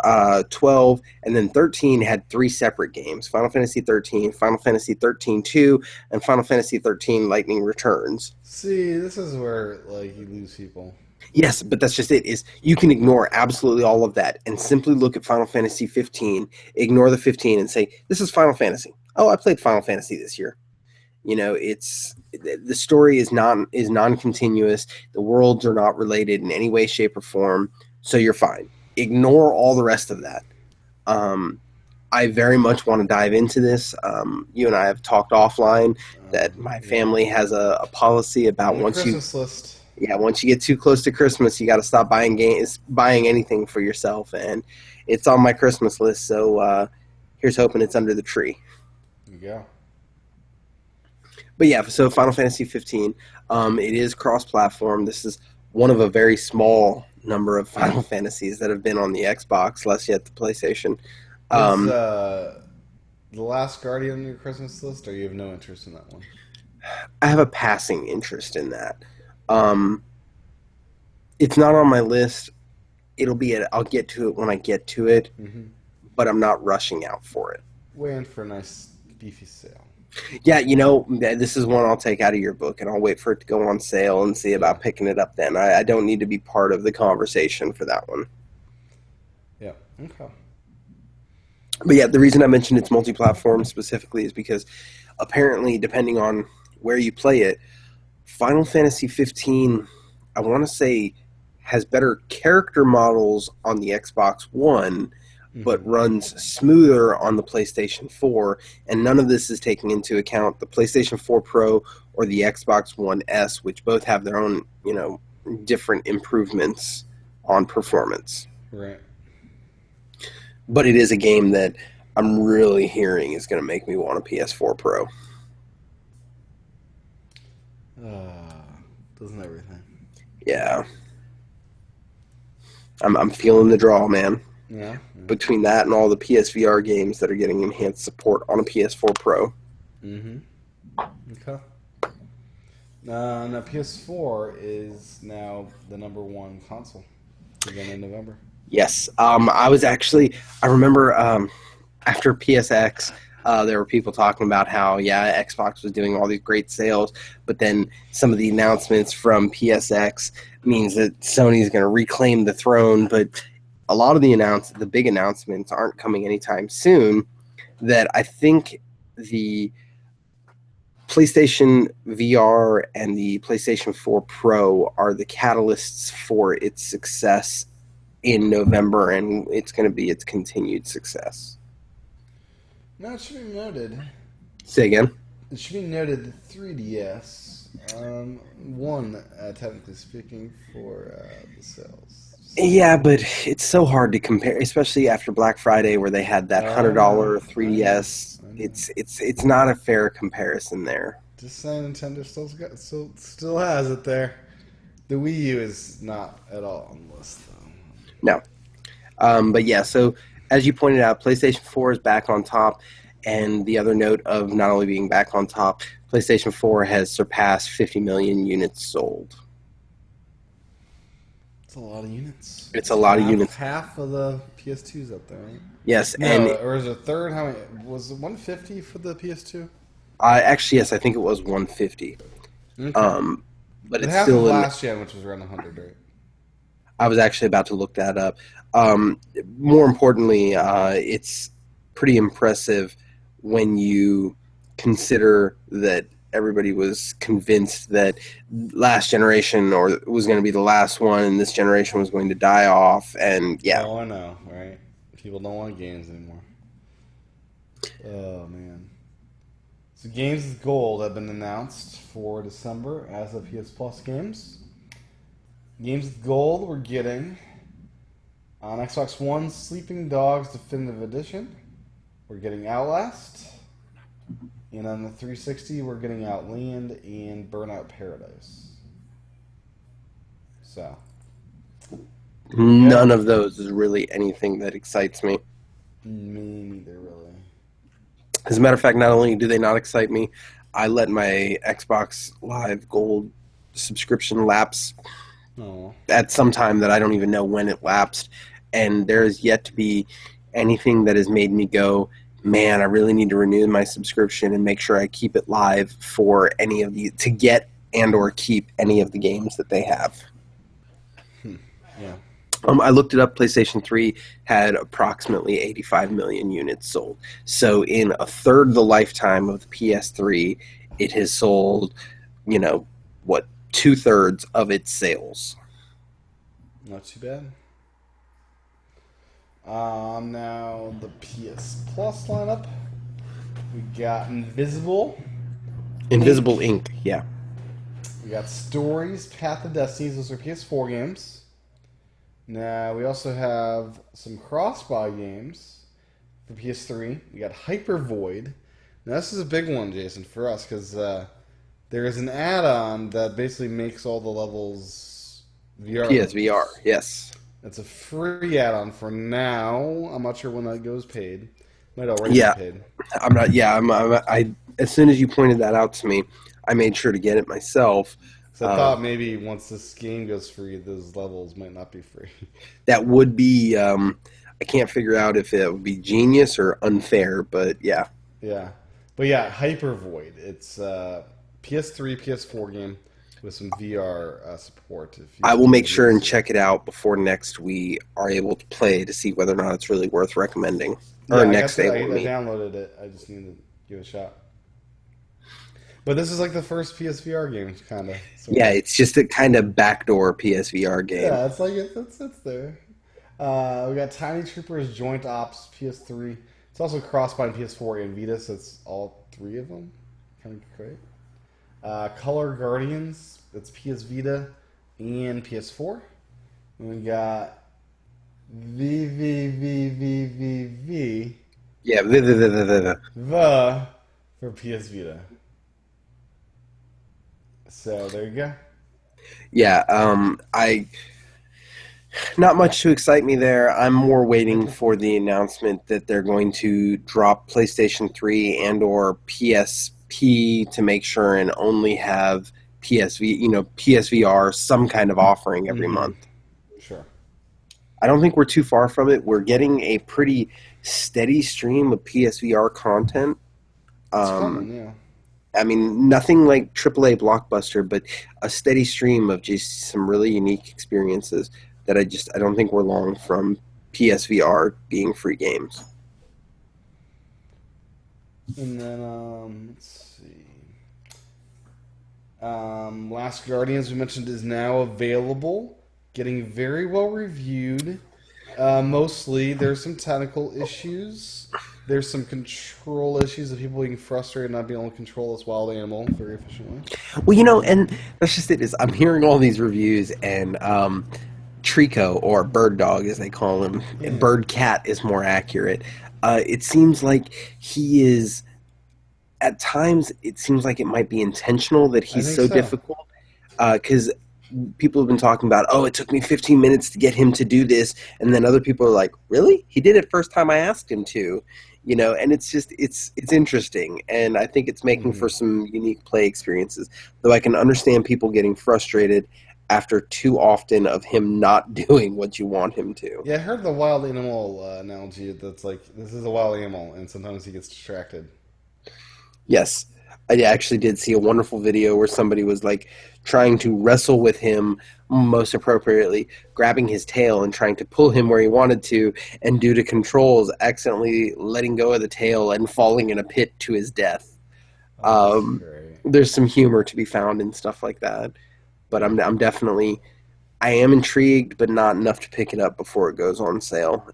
12, and then 13 had three separate games: Final Fantasy 13, Final Fantasy 13-2, and Final Fantasy 13 Lightning Returns. See, this is where like you lose people. Yes, but that's just it. Is you can ignore absolutely all of that and simply look at Final Fantasy 15, ignore the 15, and say, "This is Final Fantasy." Oh, I played Final Fantasy this year. It's the story is non-continuous. The worlds are not related in any way, shape, or form. So you're fine. Ignore all the rest of that. Um, I very much want to dive into this. You and I have talked offline that my Yeah. family has a policy about On the Christmas list. once you get too close to Christmas, you got to stop buying anything for yourself, and it's on my Christmas list. So here's hoping it's under the tree. There you go. But yeah, so Final Fantasy 15, it is cross-platform. This is one of a very small number of Final Fantasies that have been on the Xbox, less yet the PlayStation. Is Um, The Last Guardian on your Christmas list, or you have no interest in that one? I have a passing interest in that. Um, it's not on my list. I'll get to it when I get to it, Mm-hmm. but I'm not rushing out for it. Waiting for a nice beefy sale. Yeah, this is one I'll take out of your book, and I'll wait for it to go on sale and see about picking it up then. I don't need to be part of the conversation for that one. Yeah. Okay. But yeah, the reason I mentioned it's multi-platform specifically is because apparently, depending on where you play it, Final Fantasy 15, I want to say, has better character models on the Xbox One, but Mm-hmm. runs smoother on the PlayStation 4. And none of this is taking into account the PlayStation 4 Pro or the Xbox One S, which both have their own, different improvements on performance. Right. But it is a game that I'm really hearing is going to make me want a PS4 Pro. Doesn't everything? Yeah. I'm feeling the draw, man. Yeah. Between that and all the PSVR games that are getting enhanced support on a PS4 Pro. Mm-hmm. Okay. Now PS4 is now the number one console again in November. Yes. I remember after PSX, there were people talking about how, Xbox was doing all these great sales, but then some of the announcements from PSX means that Sony's going to reclaim the throne, but a lot of the big announcements aren't coming anytime soon, that I think the PlayStation VR and the PlayStation 4 Pro are the catalysts for its success in November, and it's going to be its continued success. Now it should be noted. Say again? It should be noted that 3DS won, technically speaking, for the sales. Yeah, but it's so hard to compare, especially after Black Friday where they had that $100 3DS. I know. It's not a fair comparison there. Just saying, Nintendo still has it there. The Wii U is not at all on the list, though. No. But yeah, so as you pointed out, PlayStation 4 is back on top. And the other note of not only being back on top, PlayStation 4 has surpassed 50 million units sold. It's a lot of units. It's a lot of units. Half of the PS2's up there, right? Yes, No, and or is it a third? How many? Was it 150 for the PS2? actually, yes, I think it was 150. Okay. But it's half still of in. last gen, which was around 100, right? I was actually about to look that up. More importantly, it's pretty impressive when you consider that everybody was convinced that last generation or was going to be the last one, and this generation was going to die off. And yeah, Oh, I know, right? People don't want games anymore. Oh man. So games with gold have been announced for December as of PS Plus games. Games with gold we're getting on Xbox One, Sleeping Dogs Definitive Edition. We're getting Outlast. And on the 360, we're getting Outland and Burnout Paradise. So, yeah. none of those is really anything that excites me. Me neither, really. As a matter of fact, not only do they not excite me, I let my Xbox Live Gold subscription lapse Oh. at some time that I don't even know when it lapsed, and there is yet to be anything that has made me go, man, I really need to renew my subscription and make sure I keep it live for any of the to get and or keep any of the games that they have. Yeah. I looked it up. PlayStation 3 had approximately 85 million units sold. So in a third the lifetime of the PS3, it has sold, what, 2/3 of its sales. Not too bad. Now the PS Plus lineup. We got Invisible Ink, yeah. We got Stories, Path of Destinies. Those are PS4 games. Now we also have some cross-buy games for PS3. We got Hyper Void. Now this is a big one, Jason, for us because there is an add-on that basically makes all the levels VR. PSVR, yes. It's a free add-on for now. I'm not sure when that goes paid. Might already Yeah. be paid. I'm not. Yeah, I. As soon as you pointed that out to me, I made sure to get it myself. So I thought maybe once this game goes free, those levels might not be free. That would be. I can't figure out if it would be genius or unfair, but yeah. Yeah, but yeah, Hyper Void. It's PS3, PS4 game with some VR support. I will make sure and check it out before next we are able to play to see whether or not it's really worth recommending. Or next day. I downloaded it. I just need to give it a shot. But this is like the first PSVR game, kind of. Yeah, it's just a kind of backdoor PSVR game. Yeah, it's like it's there. We got Tiny Troopers Joint Ops PS3. It's also cross-buy PS4 and Vita, so it's all three of them. Kind of great. Color Guardians. It's PS Vita and PS4. And we got VVVVVV. Yeah, The for PS Vita. So there you go. Yeah, not much to excite me there. I'm more waiting for the announcement that they're going to drop PlayStation 3 and or PSP to make sure and only have PSVR, some kind of offering every month. Sure. I don't think we're too far from it. We're getting a pretty steady stream of PSVR content. It's coming, yeah. I mean, nothing like AAA blockbuster, but a steady stream of just some really unique experiences that I don't think we're long from PSVR being free games. And then, let's see. Last Guardians, we mentioned, is now available. Getting very well reviewed. Mostly, there's some technical issues. There's some control issues of people being frustrated not being able to control this wild animal very efficiently. Well, and that's just it. Is I'm hearing all these reviews, and Trico, or Bird Dog as they call him, Bird Cat is more accurate. It seems like he is. At times, it seems like it might be intentional that he's so difficult. Because people have been talking about, it took me 15 minutes to get him to do this, and then other people are like, really? He did it first time I asked him to. And it's just it's interesting, and I think it's making for some unique play experiences. Though I can understand people getting frustrated after too often of him not doing what you want him to. Yeah, I heard the wild animal analogy. That's like, this is a wild animal, and sometimes he gets distracted. Yes, I actually did see a wonderful video where somebody was like trying to wrestle with him, most appropriately, grabbing his tail and trying to pull him where he wanted to, and due to controls, accidentally letting go of the tail and falling in a pit to his death. there's some humor to be found in stuff like that. But Yeah. I'm definitely I am intrigued, but not enough to pick it up before it goes on sale.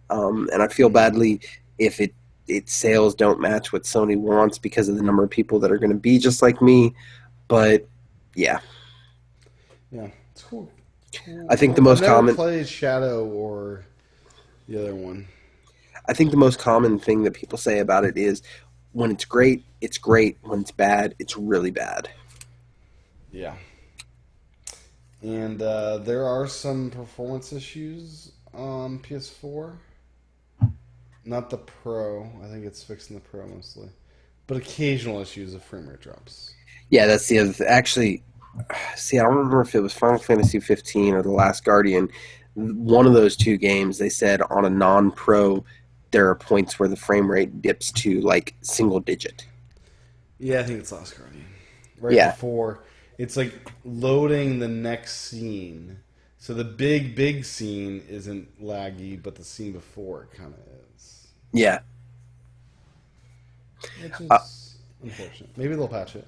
And I feel Mm. badly if its sales don't match what Sony wants because of the number of people that are going to be just like me. But yeah, Yeah. It's cool. I Cool. think the Cool. I've most never common played Shadow or the other one. I think the most common thing that people say about it is when it's great, it's great. When it's bad, it's really bad. Yeah. And there are some performance issues on PS4. Not the Pro. I think it's fixing the Pro mostly. But occasional issues of frame rate drops. Yeah, that's the other. Actually, see, I don't remember if it was Final Fantasy 15 or The Last Guardian. One of those two games, they said on a non-pro, there are points where the frame rate dips to like single digit. Yeah, I think it's Last Guardian. Right Yeah, before it's like loading the next scene. So the big scene isn't laggy, but the scene before it kind of is, yeah. which Uh, is unfortunate. Maybe they'll patch it.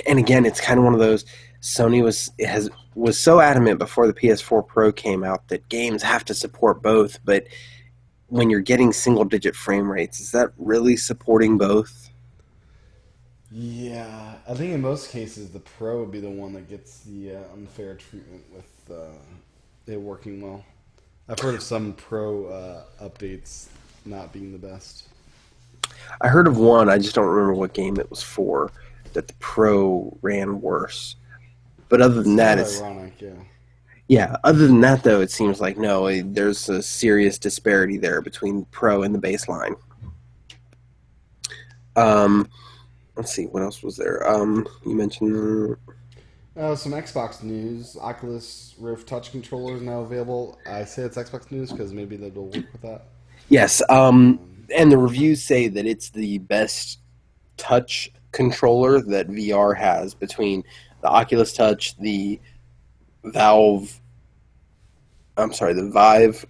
and again, it's kind of one of those. Sony was so adamant before the PS4 Pro came out that games have to support both, but when you're getting single digit frame rates, is that really supporting both? Yeah, I think in most cases the Pro would be the one that gets the unfair treatment with it working well. I've heard of some Pro updates not being the best. I heard of one, I just don't remember what game it was for, that the Pro ran worse. But other It's than kind that, of it's ironic, yeah. yeah. Other than that, though, it seems like no, there's a serious disparity there between Pro and the baseline. Um, let's see, what else was there? You mentioned Some Xbox news. Oculus Rift Touch controller is now available. I say it's Xbox news because maybe they'll work with that. yes. Um, And the reviews say that it's the best touch controller that VR has between the Oculus Touch, the Valve the Vive,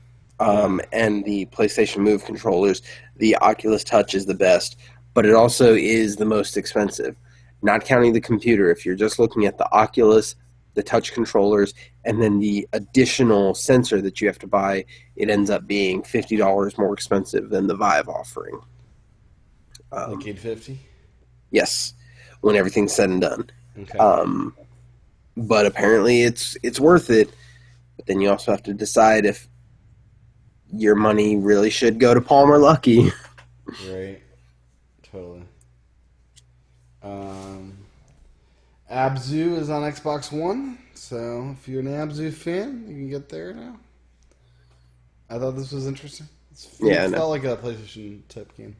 yeah, and the PlayStation Move controllers. The Oculus Touch is the best, but it also is the most expensive. Not counting the computer, if you're just looking at the Oculus, the touch controllers, and then the additional sensor that you have to buy, it ends up being $50 more expensive than the Vive offering. like Um, 850. yes, when everything's said and done. Okay. Um, but apparently, it's worth it. But then you also have to decide if your money really should go to Palmer Lucky. Right. Totally. Um, Abzu is on Xbox One, so if you're an Abzu fan, you can get there now. I thought this was interesting. Yeah, It no. felt like a PlayStation type game.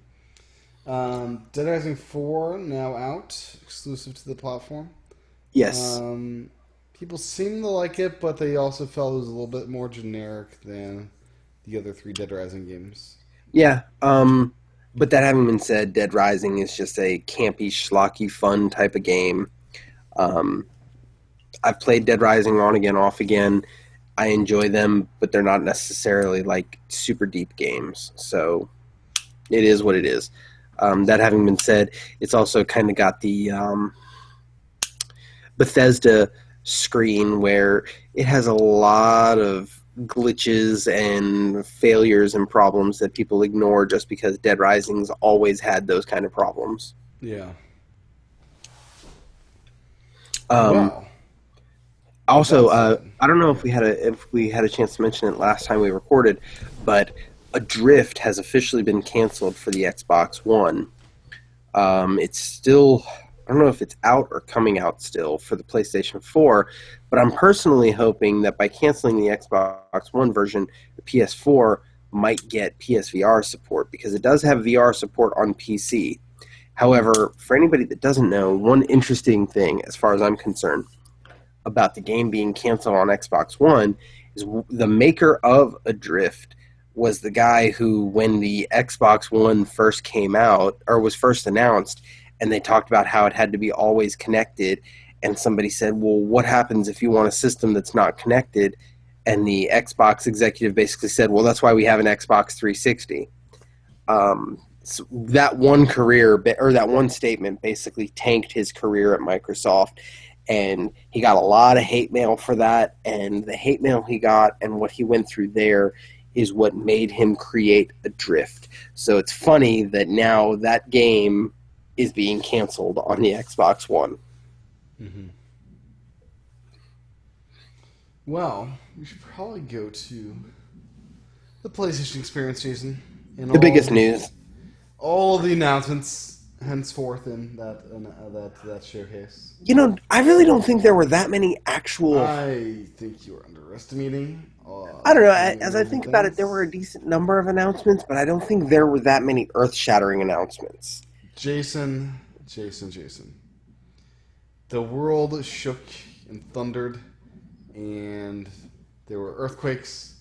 Dead Rising 4 now out, exclusive to the platform. Yes. Um, People seem to like it, but they also felt it was a little bit more generic than the other three Dead Rising games. Yeah. But that having been said, Dead Rising is just a campy, schlocky, fun type of game. Um, I've played Dead Rising on again, off again. I enjoy them, but they're not necessarily like super deep games. So it is what it is. That having been said, it's also kind of got the Bethesda screen where it has a lot of glitches and failures and problems that people ignore just because Dead Rising's always had those kind of problems. Yeah. Um, Well, with also, that said, I don't know yeah. if we had a chance to mention it last time we recorded, but Adrift has officially been canceled for the Xbox One. It's still, I don't know if it's out or coming out still for the PlayStation 4, but I'm personally hoping that by canceling the Xbox One version, the PS4 might get PSVR support because it does have VR support on PC. However, for anybody that doesn't know, one interesting thing, as far as I'm concerned, about the game being canceled on Xbox One is the maker of Adrift was the guy who, when the Xbox One first came out or was first announced, and they talked about how it had to be always connected, and somebody said, "Well, what happens if you want a system that's not connected?" And the Xbox executive basically said, "Well, that's why we have an Xbox 360." So that one career or that one statement basically tanked his career at Microsoft, and he got a lot of hate mail for that. And the hate mail he got and what he went through there is what made him create Adrift. So it's funny that now that game is being canceled on the Xbox One. Mm-hmm. Well, we should probably go to the PlayStation experience, Jason, and The biggest news. all the announcements henceforth in that showcase. I really don't think there were that many actual. I think you are underestimating. I don't know. Many As I amazing think about it, there things. were a decent number of announcements, but I don't think there were that many earth-shattering announcements. Jason. The world shook and thundered, and there were earthquakes,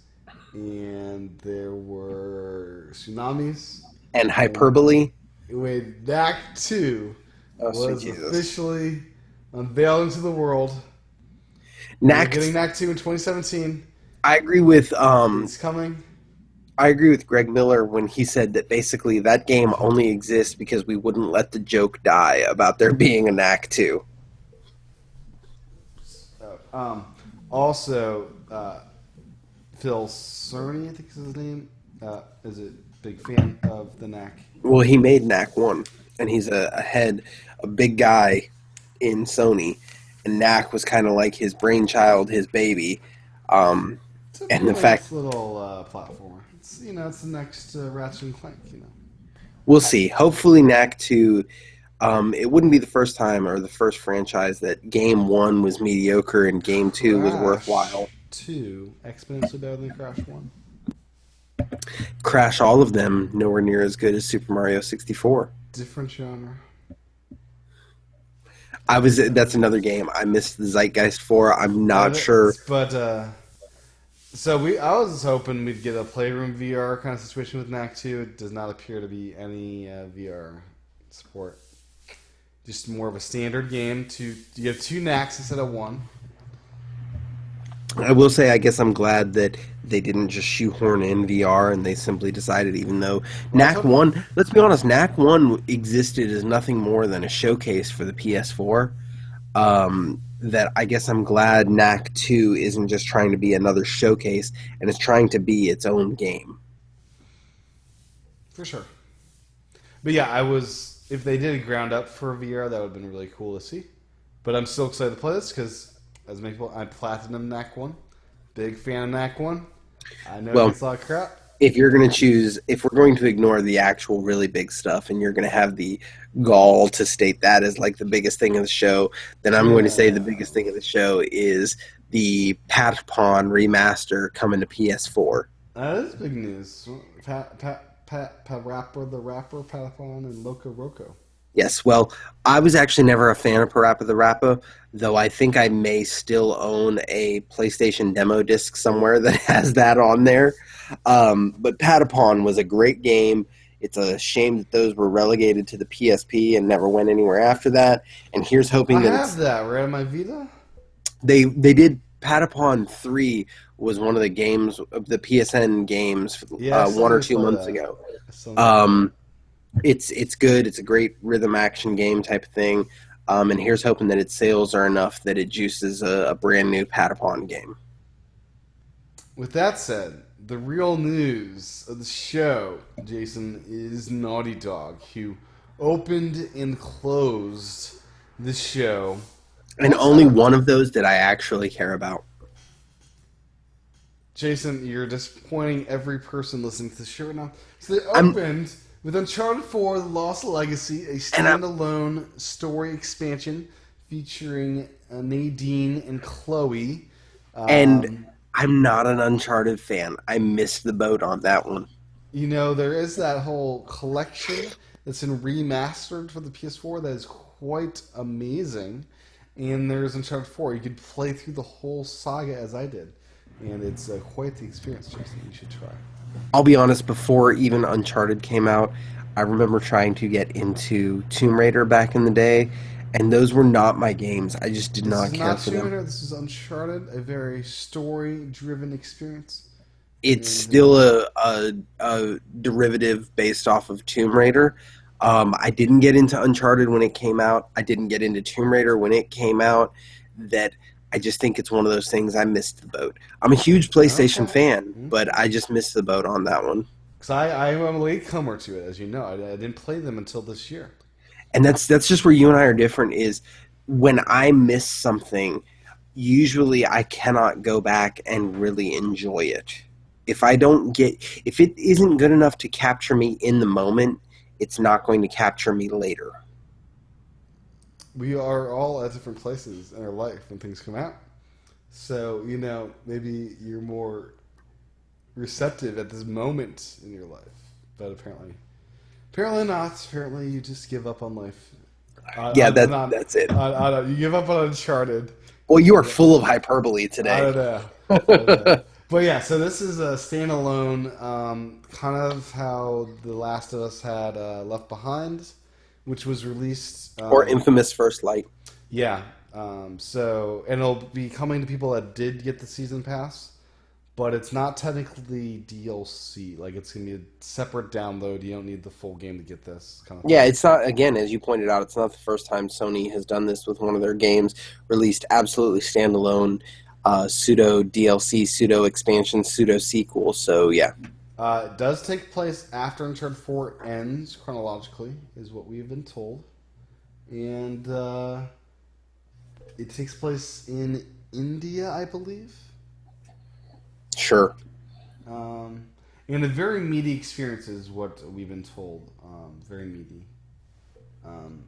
and there were tsunamis, And and hyperbole. with Act 2 Oh, sweet was Jesus. officially unveiled into the world. We're getting Next, Act 2 in 2017. I agree with It's coming. Greg Miller when he said that basically that game only exists because we wouldn't let the joke die about there being an Act 2. Also, Phil Cerny, I think is his name, is a big fan of the Knack. Well, he made Knack 1, and he's a big guy in Sony, and Knack was kind of like his brainchild, his baby. Um, It's a and the pretty nice fact, little platformer. It's the next Ratchet and Clank. we'll see. Hopefully, Knack 2, it wouldn't be the first time or the first franchise that Game 1 was mediocre and Game 2 was Crash worthwhile. 2 exponentially better than Crash 1. Crash, all of them, nowhere near as good as Super Mario 64. Different genre. That's another game I missed the Zeitgeist for. I'm not sure. But I was hoping we'd get a Playroom VR kind of situation with Knack 2. It does not appear to be any VR support. Just more of a standard game. You have two Knacks instead of one. I will say, I guess I'm glad that they didn't just shoehorn in VR and they simply decided, even though Knack 1, let's be honest, Knack 1 existed as nothing more than a showcase for the PS4. That I guess I'm glad Knack 2 isn't just trying to be another showcase and is trying to be its own game. For sure. But yeah, if they did a ground up for VR, that would have been really cool to see. But I'm still excited to play this because, as many people, I platinum Knack 1. Big fan of Knack 1. I know Well, it's a lot of crap. if we're going to ignore the actual really big stuff and you're going to have the gall to state that as like the biggest thing of the show, then I'm going to say the biggest thing of the show is the Patapon remaster coming to PS4. That is big news. Rapper, the Rapper, Patapon, and Loco Roco. Yes, well, I was actually never a fan of Parappa the Rapper, though I think I may still own a PlayStation demo disc somewhere that has that on there. But Patapon was a great game. It's a shame that those were relegated to the PSP and never went anywhere after that. And here's hoping I that have that right on my Vita. they did. Patapon 3 was one of the games, the PSN games, Yeah, 1 or 2 months ago. It's good. It's a great rhythm action game type of thing. And here's hoping that its sales are enough that it juices a brand new Patapon game. With that said, the real news of the show, Jason, is Naughty Dog, who opened and closed the show. And only one of those did I actually care about. Jason, you're disappointing every person listening to the show right now. So they opened with Uncharted 4: The Lost Legacy, a standalone story expansion featuring Nadine and Chloe. And I'm not an Uncharted fan. I missed the boat on that one. There is that whole collection that's been remastered for the PS4 that is quite amazing. And there's Uncharted 4. You could play through the whole saga as I did. And it's quite the experience, Jason. You should try. I'll be honest, before even Uncharted came out, I remember trying to get into Tomb Raider back in the day, and those were not my games. I just did not care for them. This is Uncharted, a very story-driven experience. It's And still a derivative based off of Tomb Raider. I didn't get into Uncharted when it came out. I didn't get into Tomb Raider when it came out. That I just think it's one of those things I missed the boat. I'm a huge PlayStation okay, fan, but okay. I just missed the boat on that one. Because I'm a latecomer to it, as you know. I didn't play them until this year. And that's just where you and I are different. Is when I miss something, usually I cannot go back and really enjoy it. If it isn't good enough to capture me in the moment, it's not going to capture me later. We are all at different places in our life when things come out. So, maybe you're more receptive at this moment in your life. But apparently not. Apparently you just give up on life. Yeah, that's it. You give up on Uncharted. Well, you are Yeah. full of hyperbole I today. don't know. I don't know. But yeah, so this is a standalone, kind of how The Last of Us had Left Behind, which was released. Or infamous First Light. Yeah. And it'll be coming to people that did get the season pass, but it's not technically DLC. Like it's gonna be a separate download. You don't need the full game to get this kind of Yeah, thing. it's not, again, as you pointed out, it's not the first time Sony has done this with one of their games, released absolutely standalone, pseudo DLC, pseudo expansion, pseudo sequel. So, yeah. It does take place after Uncharted 4 ends chronologically, is what we've been told, and it takes place in India, I believe. Sure. Um, and a very meaty experience is what we've been told. Very meaty. Um,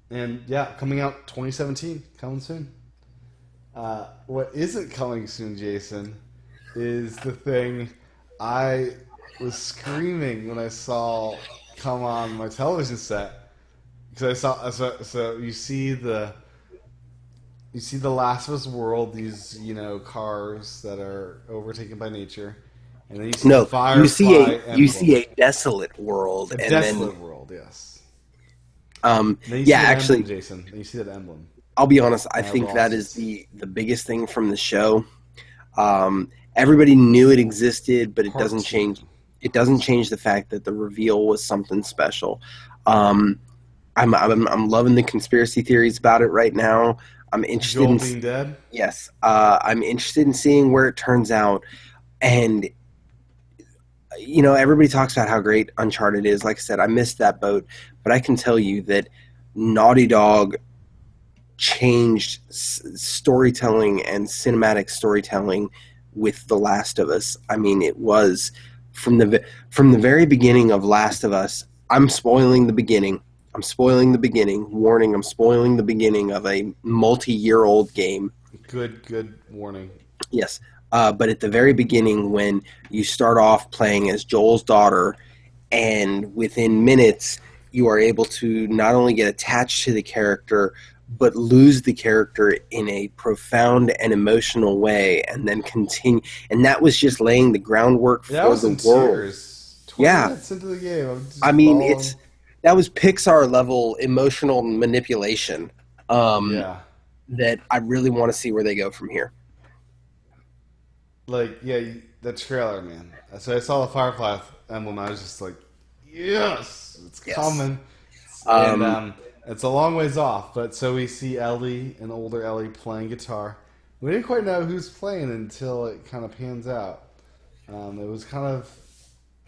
and yeah, coming out 2017, coming soon. What isn't coming soon, Jason, is the thing I was screaming when I saw come on my television set because I saw so you see the Last of Us world, these cars that are overtaken by nature, and then you see the No, Firefly you emblem, see a desolate world, a and then desolate world, yes. And then you yeah, see that emblem, actually, Jason. Then you see that emblem, I'll be honest. I and I think that lost is it. the biggest thing from the show. Everybody knew it existed, but it Part doesn't two. change. It doesn't change the fact that the reveal was something special. Um, I'm loving the conspiracy theories about it right now. I'm interested Joel in being dead. yes, I'm interested in seeing where it turns out. And everybody talks about how great Uncharted is. Like I said, I missed that boat, but I can tell you that Naughty Dog changed storytelling and cinematic storytelling with The Last of Us. I mean, it was from the very beginning of Last of Us. I'm spoiling the beginning. I'm spoiling the beginning. Warning, I'm spoiling the beginning of a multi-year-old game. Good warning. Yes. But at the very beginning, when you start off playing as Joel's daughter, and within minutes, you are able to not only get attached to the character, but lose the character in a profound and emotional way, and then continue. And that was just laying the groundwork Yeah, I for was the in world. tears. 20 Yeah. minutes into the game, I'm I just mean, bawling. that was Pixar level emotional manipulation. Um, Yeah. that I really want to see where they go from here. Like, yeah, the trailer, man. So I saw the Firefly emblem, I was just like, yes, it's Yes. coming. And Um, it's a long ways off, but so we see Ellie, an older Ellie, playing guitar. We didn't quite know who's playing until it kind of pans out. It was kind of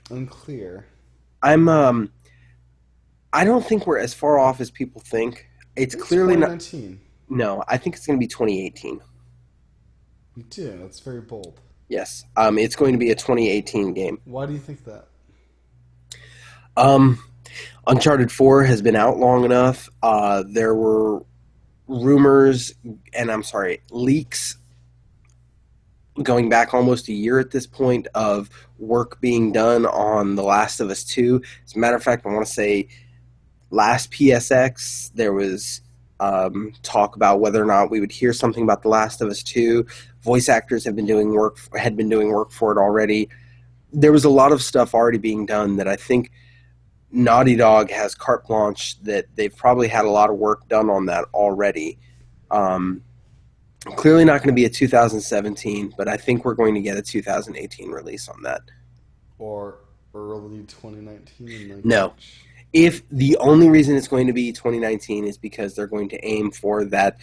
unclear. I'm I don't think we're as far off as people think. It's It's clearly not. 2019. No, I think it's going to be 2018. You do. That's very bold. Yes, it's going to be a 2018 game. Why do you think that? Um, Uncharted 4 has been out long enough. There were rumors, and I'm sorry, leaks going back almost a year at this point of work being done on The Last of Us 2. As a matter of fact, I want to say last PSX, there was talk about whether or not we would hear something about The Last of Us 2. Voice actors had been doing work for it already. There was a lot of stuff already being done that I think Naughty Dog has carte blanche that they've probably had a lot of work done on that already. Um, Clearly not going to be a 2017, but I think we're going to get a 2018 release on that. Or early 2019, like No. March. If the only reason it's going to be 2019 is because they're going to aim for that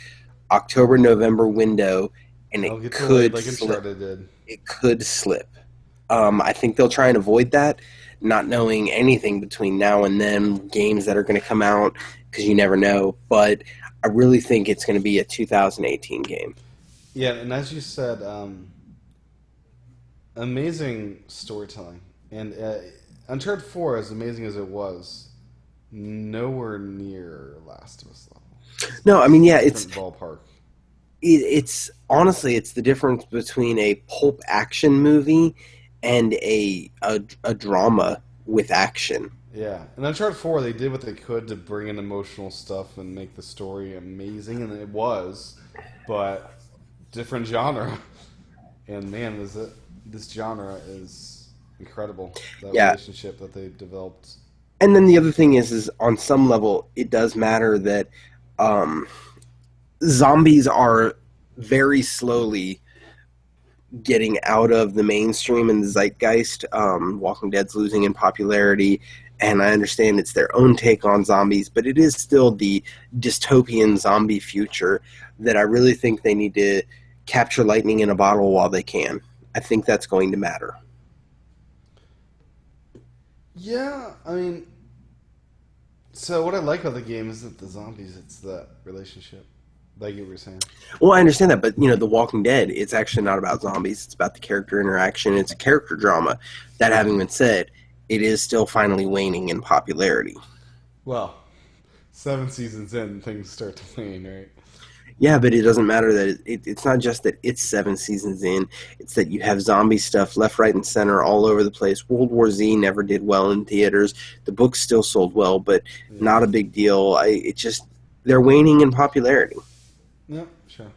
October November window, and It'll get delayed like Uncharted did. it could slip. I think they'll try and avoid that, not knowing anything between now and then, games that are going to come out, because you never know. But I really think it's going to be a 2018 game. Yeah, and as you said, amazing storytelling. And Uncharted 4, as amazing as it was, nowhere near Last of Us level. No, I mean, yeah, Different ballpark. it's honestly it's the difference between a pulp action movie and a drama with action. Yeah, in Uncharted 4, they did what they could to bring in emotional stuff and make the story amazing, and it was, but different genre. And man, this genre is incredible. That Yeah, relationship that they developed. and then the other thing is on some level it does matter that um, zombies are very slowly getting out of the mainstream and the zeitgeist. Walking Dead's losing in popularity, and I understand it's their own take on zombies, but it is still the dystopian zombie future that I really think they need to capture lightning in a bottle while they can. I think that's going to matter. Yeah, I mean, so what I like about the game isn't the zombies; it's the relationship. Like you were saying. Well, I understand that, but The Walking Dead, it's actually not about zombies. It's about the character interaction. It's a character drama. That having been said, it is still finally waning in popularity. Well, 7 seasons in, things start to wane, right? Yeah, but it doesn't matter that it's not just that it's 7 seasons in. It's that you have zombie stuff left, right, and center all over the place. World War Z never did well in theaters. The books still sold well, but Yeah. not a big deal. It just they're waning in popularity. Yeah, sure.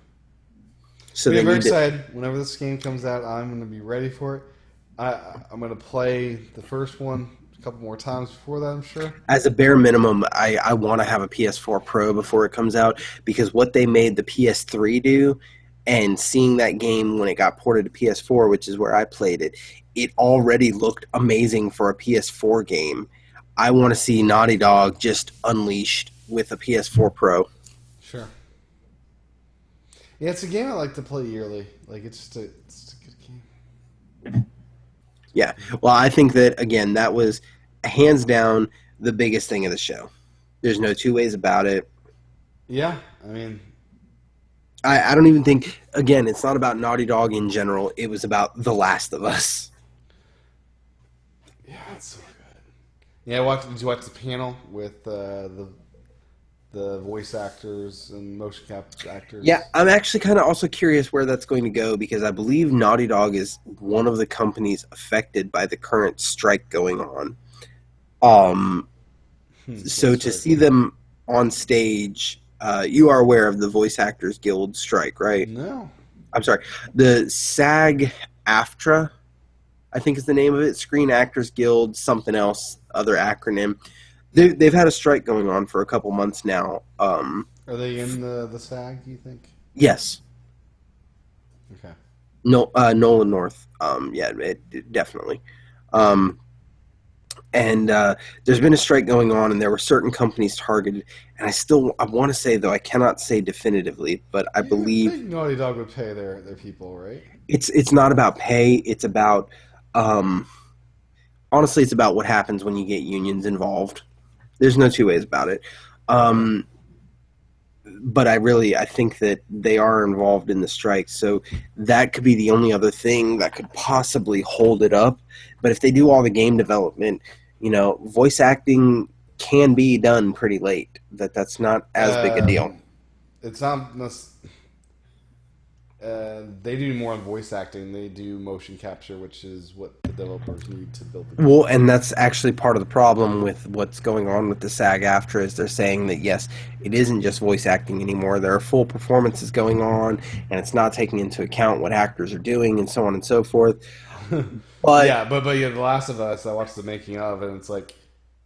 So Yeah, they I'm very need to. excited. Whenever this game comes out, I'm going to be ready for it. I'm going to play the first one a couple more times before that, I'm sure. As a bare minimum, I want to have a PS4 Pro before it comes out because what they made the PS3 do, and seeing that game when it got ported to PS4, which is where I played it, it already looked amazing for a PS4 game. I want to see Naughty Dog just unleashed with a PS4 Pro. Sure. Yeah, it's a game I like to play yearly. Like, it's a good game. Yeah. Well, I think that, again, that was hands down the biggest thing of the show. There's no two ways about it. Yeah, I mean, I don't even think, again, it's not about Naughty Dog in general. It was about The Last of Us. yeah, it's so good. Yeah, did you watch the panel with the voice actors and motion capture Yeah, actors? I'm actually kind of also curious where that's going to go because I believe Naughty Dog is one of the companies affected by the current strike going on. Um, so That's to right. see them on stage, you are aware of the Voice Actors Guild strike, right? No. I'm sorry, the SAG-AFTRA, I think is the name of it. Screen Actors Guild, something else, other acronym. They've had a strike going on for a couple months now. Are they in the SAG, you think? Yes, Okay. no, Nolan North. Yeah, definitely. Um, and there's been a strike going on, and there were certain companies targeted. And I want to say though I cannot say definitively, but I You would believe think Naughty Dog would pay their people, right? it's not about pay. It's about um, honestly, it's about what happens when you get unions involved. There's no two ways about it. Okay. Um, but I think that they are involved in the strike, so that could be the only other thing that could possibly hold it up. But if they do all the game development, voice acting can be done pretty late. That's not as big a deal. It's not. They do more on voice acting. They do motion capture, which is what the developers need to build the game. Well, and that's actually part of the problem with what's going on with the SAG-AFTRA is they're saying that yes, it isn't just voice acting anymore. There are full performances going on, and it's not taking into account what actors are doing, and so on and so forth. But Yeah, but yeah, The Last of Us. I watched the making of, and it's like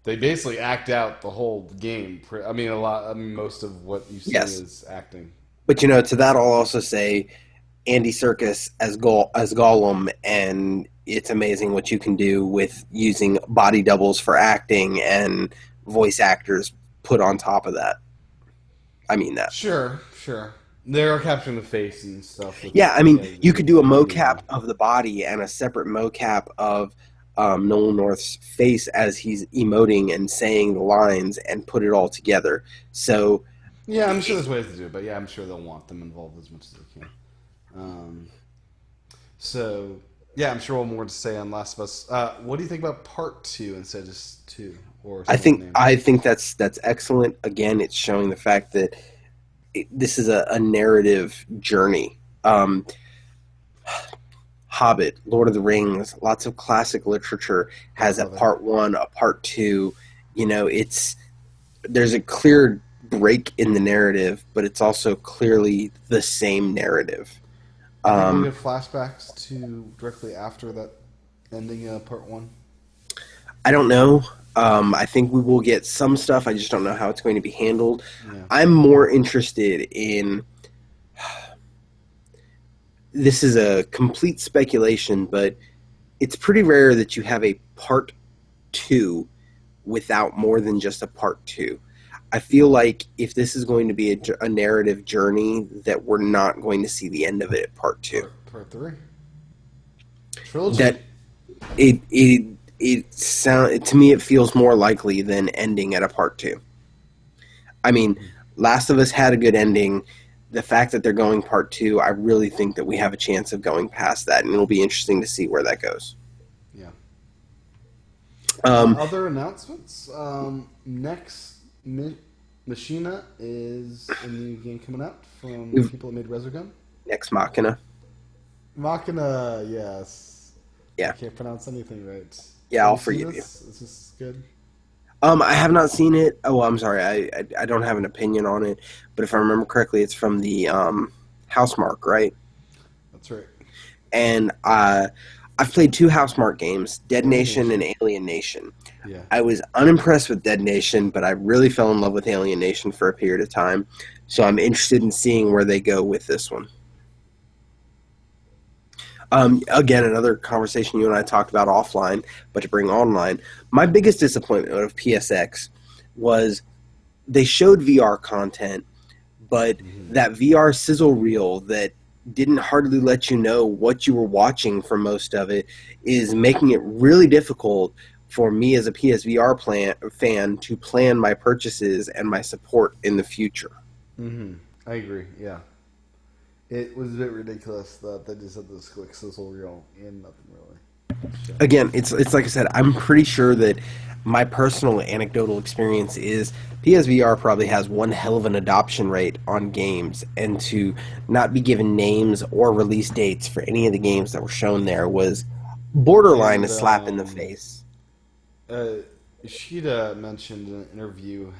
they basically act out the whole game. I mean, a lot. I mean, most of what you see yes, is acting. But to that I'll also say Andy Serkis as Gollum, and it's amazing what you can do with using body doubles for acting and voice actors put on top of that. I mean that. Sure, sure. They are capturing the face and stuff with Yeah, I yeah, mean, you could do a using mocap AI. of the body and a separate mocap of Nolan North's face as he's emoting and saying the lines and put it all together. So, Yeah, I'm sure it, there's ways to do it, but yeah, I'm sure they'll want them involved as much as they can. Um, so yeah, I'm sure we'll have more to say on Last of Us. What do you think about part two instead of just two or I similar think name? I think that's excellent. Again, it's showing the fact that this is a narrative journey. Hobbit, Lord of the Rings, lots of classic literature has a Godfather. part one, a part two. It's there's a clear break in the narrative, but it's also clearly the same narrative. Do you think we'll Um, get flashbacks to directly after that ending part one? I don't know. I think we will get some stuff. I just don't know how it's going to be handled. Yeah. I'm more interested in this is a complete speculation, but it's pretty rare that you have a part two without more than just a part two. I feel like if this is going to be a narrative journey, that we're not going to see the end of it at part two. Part three. Trilogy. That it sound to me it feels more likely than ending at a part two. I mean, Last of Us had a good ending. The fact that they're going part two, I really think that we have a chance of going past that, and it'll be interesting to see where that goes. Yeah. Um, Other announcements. Next, Machina is a new game coming out from the we've people that made Resogun. Next Machina. Machina, yes. I Yeah, can't pronounce anything right. yeah, Have I'll you seen forgive you. this? Is this good? I have not seen it. Oh, I'm sorry. I don't have an opinion on it, but if I remember correctly, it's from the Housemark, right? That's right. And I've played two Housemark games, Dead Alien Nation and Nation. Alien Nation. Yeah. I was unimpressed with Dead Nation, but I really fell in love with Alien Nation for a period of time. So I'm interested in seeing where they go with this one. Again, another conversation you and I talked about offline, but to bring online. My biggest disappointment of PSX was they showed VR content, but Hmm. that VR sizzle reel that didn't hardly let you know what you were watching for most of it is making it really difficult for me as a fan to plan my purchases and my support in the future. Hmm. I agree. Yeah. It was a bit ridiculous that they just had this quick sizzle reel and nothing really showing. Again, it's like I said, I'm pretty sure that my personal anecdotal experience is PSVR probably has one hell of an adoption rate on games, and to not be given names or release dates for any of the games that were shown there was borderline a And slap in the face. uh, Ishida mentioned in an interview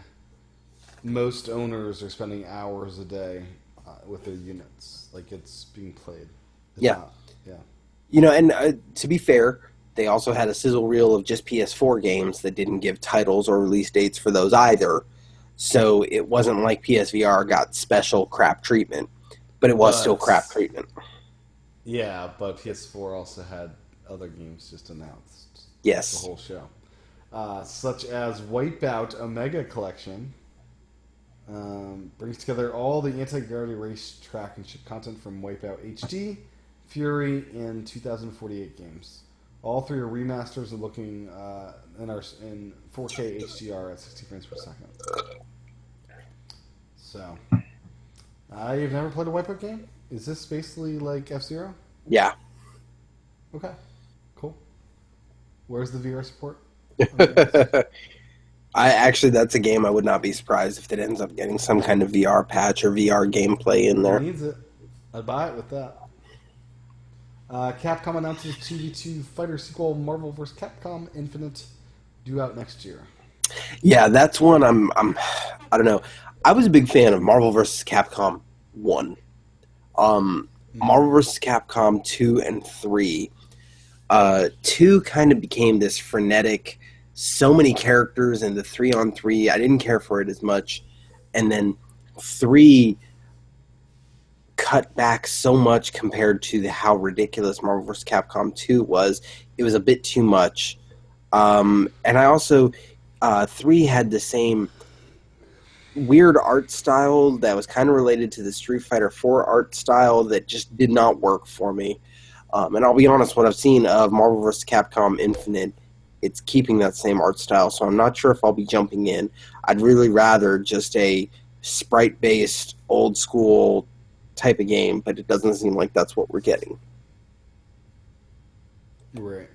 most owners are spending hours a day with their units. Like it's being played. It's Yeah, not. Yeah. and to be fair, they also had a sizzle reel of just PS4 games that didn't give titles or release dates for those either. So it wasn't like PSVR got special crap treatment, but it was still But crap treatment. yeah, but PS4 also had other games just announced the Yes. whole show, such as Wipeout Omega Collection. Brings together all the anti-gravity race track and ship content from Wipeout HD, Fury, and 2048 games. All three are remasters and looking in 4K HDR at 60 frames per second. So, you've never played a Wipeout game? Is this basically like F Zero? Yeah. Okay, cool. Where's the VR support on games? That's a game I would not be surprised if it ends up getting some kind of VR patch or VR gameplay in It there. needs it. I'd buy it with that. Capcom announces 2v2 fighter sequel Marvel vs. Capcom Infinite due out next year. Yeah, that's one I don't know. I was a big fan of Marvel vs. Capcom 1. Mm-hmm. Marvel vs. Capcom 2 and 3. 2 kind of became this frenetic, so many characters, and the 3 on 3, I didn't care for it as much. And then 3 cut back so much compared to how ridiculous Marvel vs. Capcom 2 was. It was a bit too much. And I also, 3 had the same weird art style that was kind of related to the Street Fighter 4 art style that just did not work for me. And I'll be honest, what I've seen of Marvel vs. Capcom Infinite, it's keeping that same art style, so I'm not sure if I'll be jumping in. I'd really rather just a sprite-based, old-school type of game, but it doesn't seem like that's what we're getting. Right.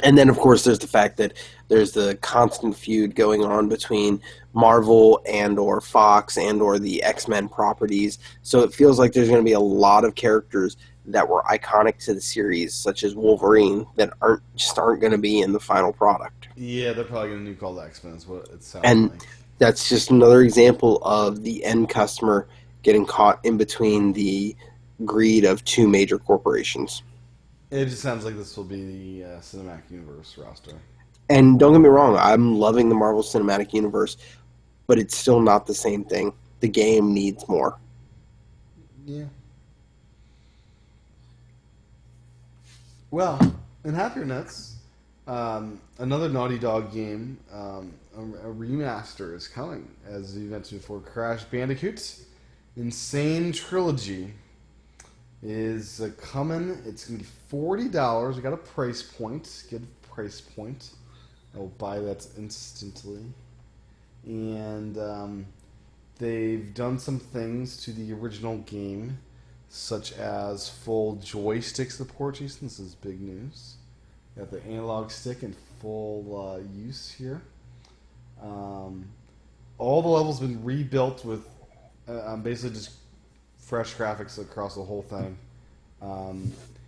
And then, of course, there's the fact that there's the constant feud going on between Marvel and or Fox and or the X-Men properties. So it feels like there's going to be a lot of characters that were iconic to the series, such as Wolverine, that aren't going to be in the final product. Yeah, they're probably going to new call the X-Men is what it sounds And like. that's just another example of the end customer getting caught in between the greed of two major corporations. It just sounds like this will be the Cinematic Universe roster. And don't get me wrong, I'm loving the Marvel Cinematic Universe, but it's still not the same thing. The game needs more. Yeah. Well, in happier notes, another Naughty Dog game, a remaster is coming, as you mentioned before. Crash Bandicoot Insane Trilogy is coming. It's going to be $40. We got a price point. Good price point. I will buy that instantly. And they've done some things to the original game, such as full joystick support. Jason, this is big news. Got the analog stick in full use here. All the levels have been rebuilt with basically just fresh graphics across the whole thing.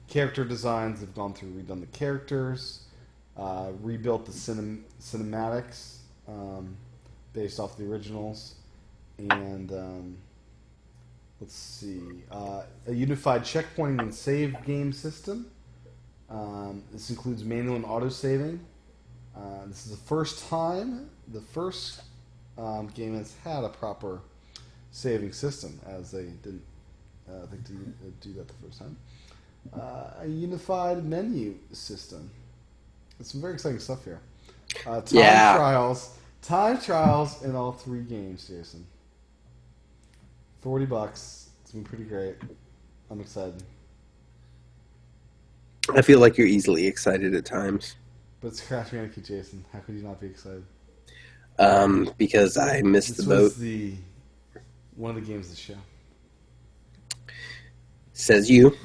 Character designs have gone through, redone the characters, rebuilt the cinematics based off the originals, and let's see, a unified checkpointing and save game system. This includes manual and auto saving. This is the first time the first game has had a proper saving system, as they didn't think to do that the first time. A unified menu system. There's some very exciting stuff here. Time trials in all 3 games, Jason. $40. It's been pretty great. I'm excited. I feel like you're easily excited at times. But it's Crash Bandicoot, Jason. How could you not be excited? Because I missed the boat. This was one of the games of the show. Says you.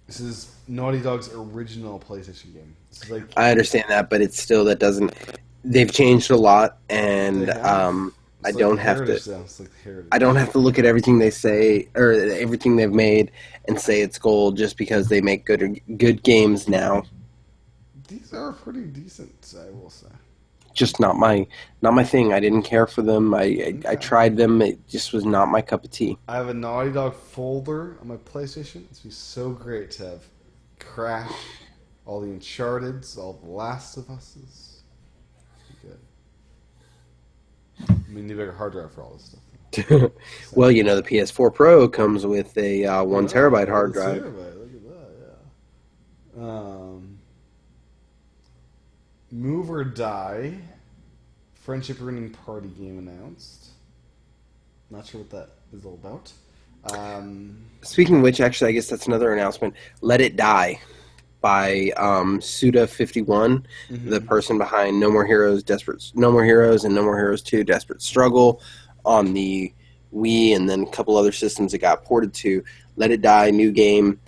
This is Naughty Dog's original PlayStation game. This is like, I understand that, but it's still that doesn't. They've changed a lot, and I don't have to. I don't have to look at everything they say or everything they've made and say it's gold just because they make good games now. These are pretty decent, I will say. Just not my thing. I didn't care for them. I tried them. It just was not my cup of tea. I have a Naughty Dog folder on my PlayStation. It's be so great to have Crash, all the Uncharted's, all the Last of Us's. Good. I mean, need a bigger hard drive for all this stuff. Well, the PS4 Pro comes with a 1 terabyte hard drive. Look at that, yeah. Move or Die, friendship ruining party game announced. Not sure what that is all about. Speaking of which, actually, I guess that's another announcement. Let It Die by Suda51, the person behind No More Heroes, and No More Heroes 2, Desperate Struggle on the Wii, and then a couple other systems it got ported to. Let It Die, new game,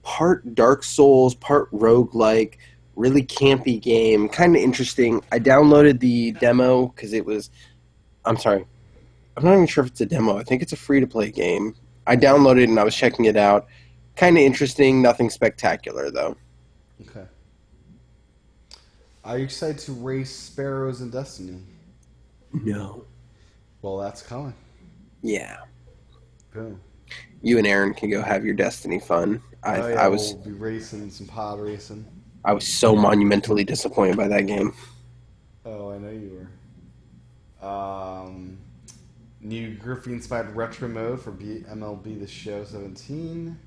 part Dark Souls, part roguelike, really campy game, kind of interesting. I downloaded the demo because it was... I'm sorry. I'm not even sure if it's a demo. I think it's a free-to-play game. I downloaded it and I was checking it out. Kind of interesting. Nothing spectacular, though. Okay. Are you excited to race sparrows in Destiny? No. Well, that's coming. Yeah. Boom. You and Aaron can go have your Destiny fun. We'll be racing, some pod racing. I was so monumentally disappointed by that game. Oh, I know you were. New Griffey-inspired retro mode for MLB The Show 17.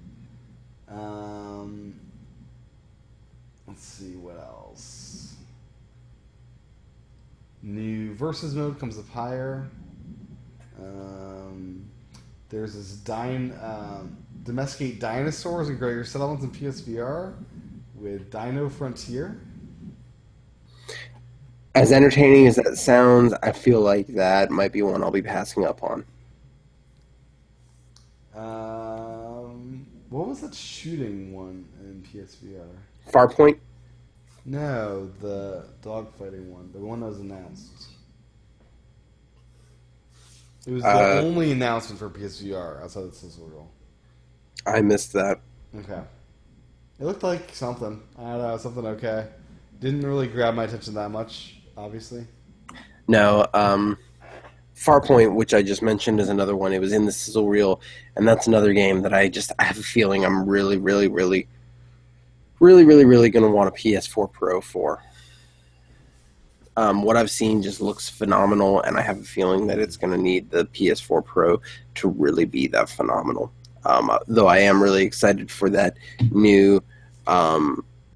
Let's see what else. New versus mode comes up higher. There's this domesticate dinosaurs and grow your settlements in PSVR with Dino Frontier. As entertaining as that sounds, I feel like that might be one I'll be passing up on. What was that shooting one in PSVR? Farpoint? No, the dogfighting one. The one that was announced. It was the only announcement for PSVR outside the sizzle reel. I missed that. Okay. It looked like something. I don't know, something okay. Didn't really grab my attention that much, obviously. No, Farpoint, which I just mentioned, is another one. It was in the sizzle reel, and that's another game that I have a feeling I'm really going to want a PS4 Pro for. What I've seen just looks phenomenal, and I have a feeling that it's going to need the PS4 Pro to really be that phenomenal. Though I am really excited for that new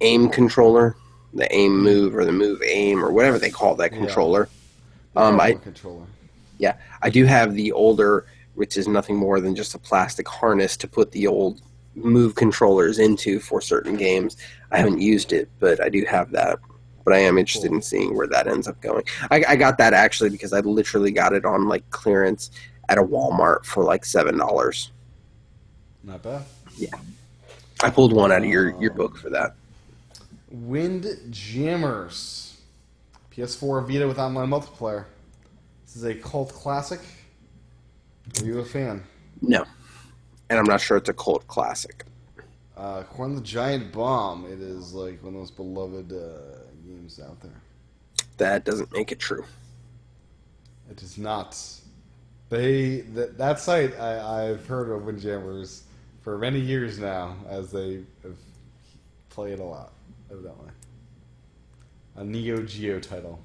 aim controller, the aim move or the move aim or whatever they call that controller. Controller. Yeah, I do have the older, which is nothing more than just a plastic harness to put the old move controllers into for certain games. I haven't used it, but I do have that. But I am interested in seeing where that ends up going. I got that actually because I literally got it on like clearance at a Walmart for like $7. Not bad. Yeah, I pulled one out of your book for that. Windjammers. PS4 Vita with online multiplayer. This is a cult classic. Are you a fan? No, and I'm not sure it's a cult classic. Corn the Giant Bomb. It is like one of the most beloved games out there. That doesn't make it true. It is not. That site I've heard of Windjammers for many years now, as they have played a lot, evidently. A Neo Geo title.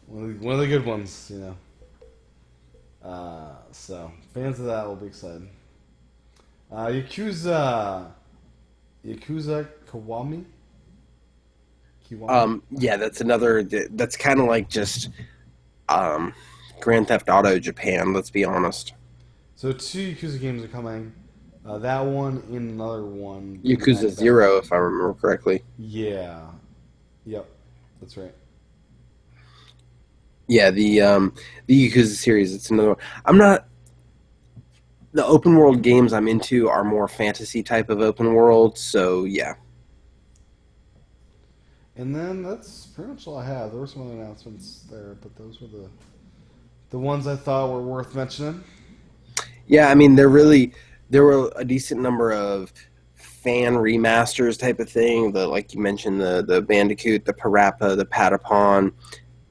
One of the good ones, you know. So fans of that will be excited. Yakuza Kiwami. Yeah, that's another. That's kind of like just Grand Theft Auto Japan. Let's be honest. So 2 Yakuza games are coming. That one and another one. Yakuza 0, if I remember correctly. Yeah. Yep. That's right. Yeah, the Yakuza series. It's another one. I'm not. The open world games I'm into are more fantasy type of open world. So yeah. And then that's pretty much all I have. There were some other announcements there, but those were the ones I thought were worth mentioning. Yeah, I mean there were a decent number of fan remasters type of thing. Like you mentioned, the Bandicoot, the Parappa, the Patapon,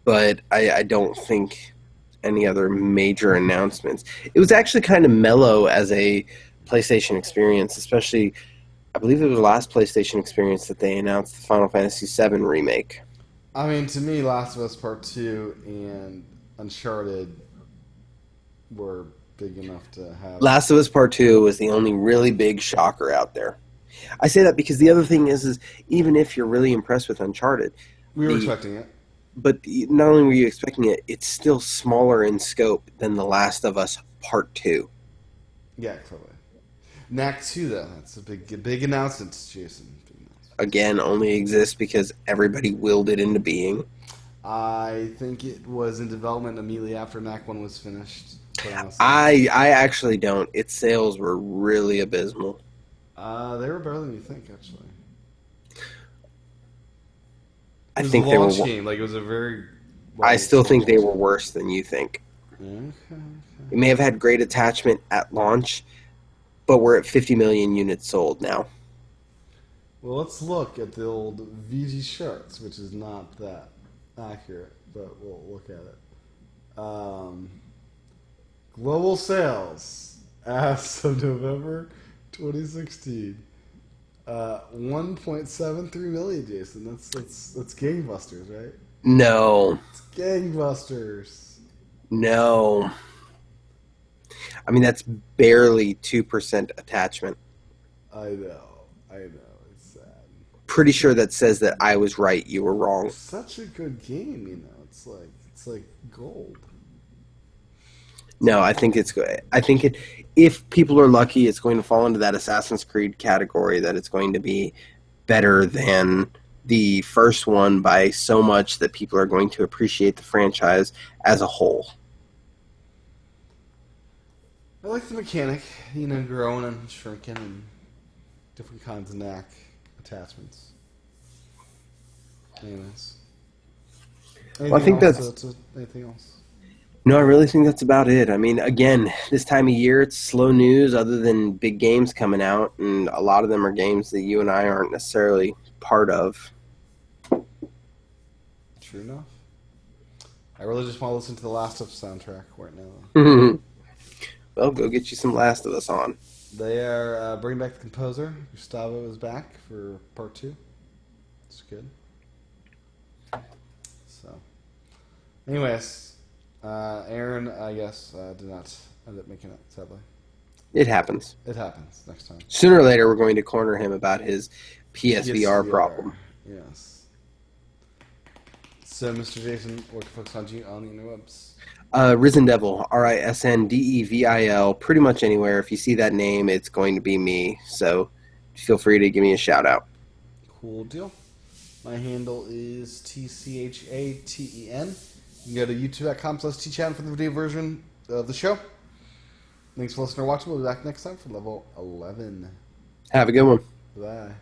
but I don't think any other major announcements. It was actually kind of mellow as a PlayStation experience, especially. I believe it was the last PlayStation experience that they announced the Final Fantasy VII remake. I mean, to me, Last of Us Part 2 and Uncharted were big enough to have... Last of Us Part 2 was the only really big shocker out there. I say that because the other thing is even if you're really impressed with Uncharted... We were expecting it. But not only were you expecting it, it's still smaller in scope than The Last of Us Part 2. Yeah, clearly. Knack 2, though. That's a big announcement, Jason. Again, only exists because everybody willed it into being. I think it was in development immediately after Knack 1 was finished. I actually don't. Its sales were really abysmal. They were better than you think, actually. I think they were. Game. Like, it was a very... I still think they were worse than you think. Okay. It may have had great attachment at launch, but we're at 50 million units sold now. Well, let's look at the old VG charts, which is not that accurate, but we'll look at it. Global sales as of November 2016, 1.73 million. Jason, that's gangbusters, right? No, it's gangbusters. No. I mean, that's barely 2% attachment. I know. I know. It's sad. Pretty sure that says that I was right, you were wrong. Such a good game, you know. It's like gold. No, I think it's good. I think it. If people are lucky, it's going to fall into that Assassin's Creed category. That it's going to be better than the first one by so much that people are going to appreciate the franchise as a whole. I like the mechanic, you know, growing and shrinking and different kinds of neck attachments. Anyways. Well, I think Anything else? No, I really think that's about it. I mean, again, this time of year, it's slow news other than big games coming out, and a lot of them are games that you and I aren't necessarily part of. True enough. I really just want to listen to the Last of Us soundtrack right now. Well, go get you some Last of Us on. They are bringing back the composer. Gustavo is back for part 2. It's good. So, anyways, Aaron, I guess, did not end up making it, sadly. It happens. It happens next time. Sooner or later, we're going to corner him about his PSVR problem. Yes. So, Mr. Jason, where can folks find you on the interwebs? Risen Devil, RISNDEVIL, pretty much anywhere. If you see that name, it's going to be me. So feel free to give me a shout out. Cool deal. My handle is TCHATEN. You can go to youtube.com/tchan for the video version of the show. Thanks for listening or watching. We'll be back next time for level 11. Have a good one. Bye.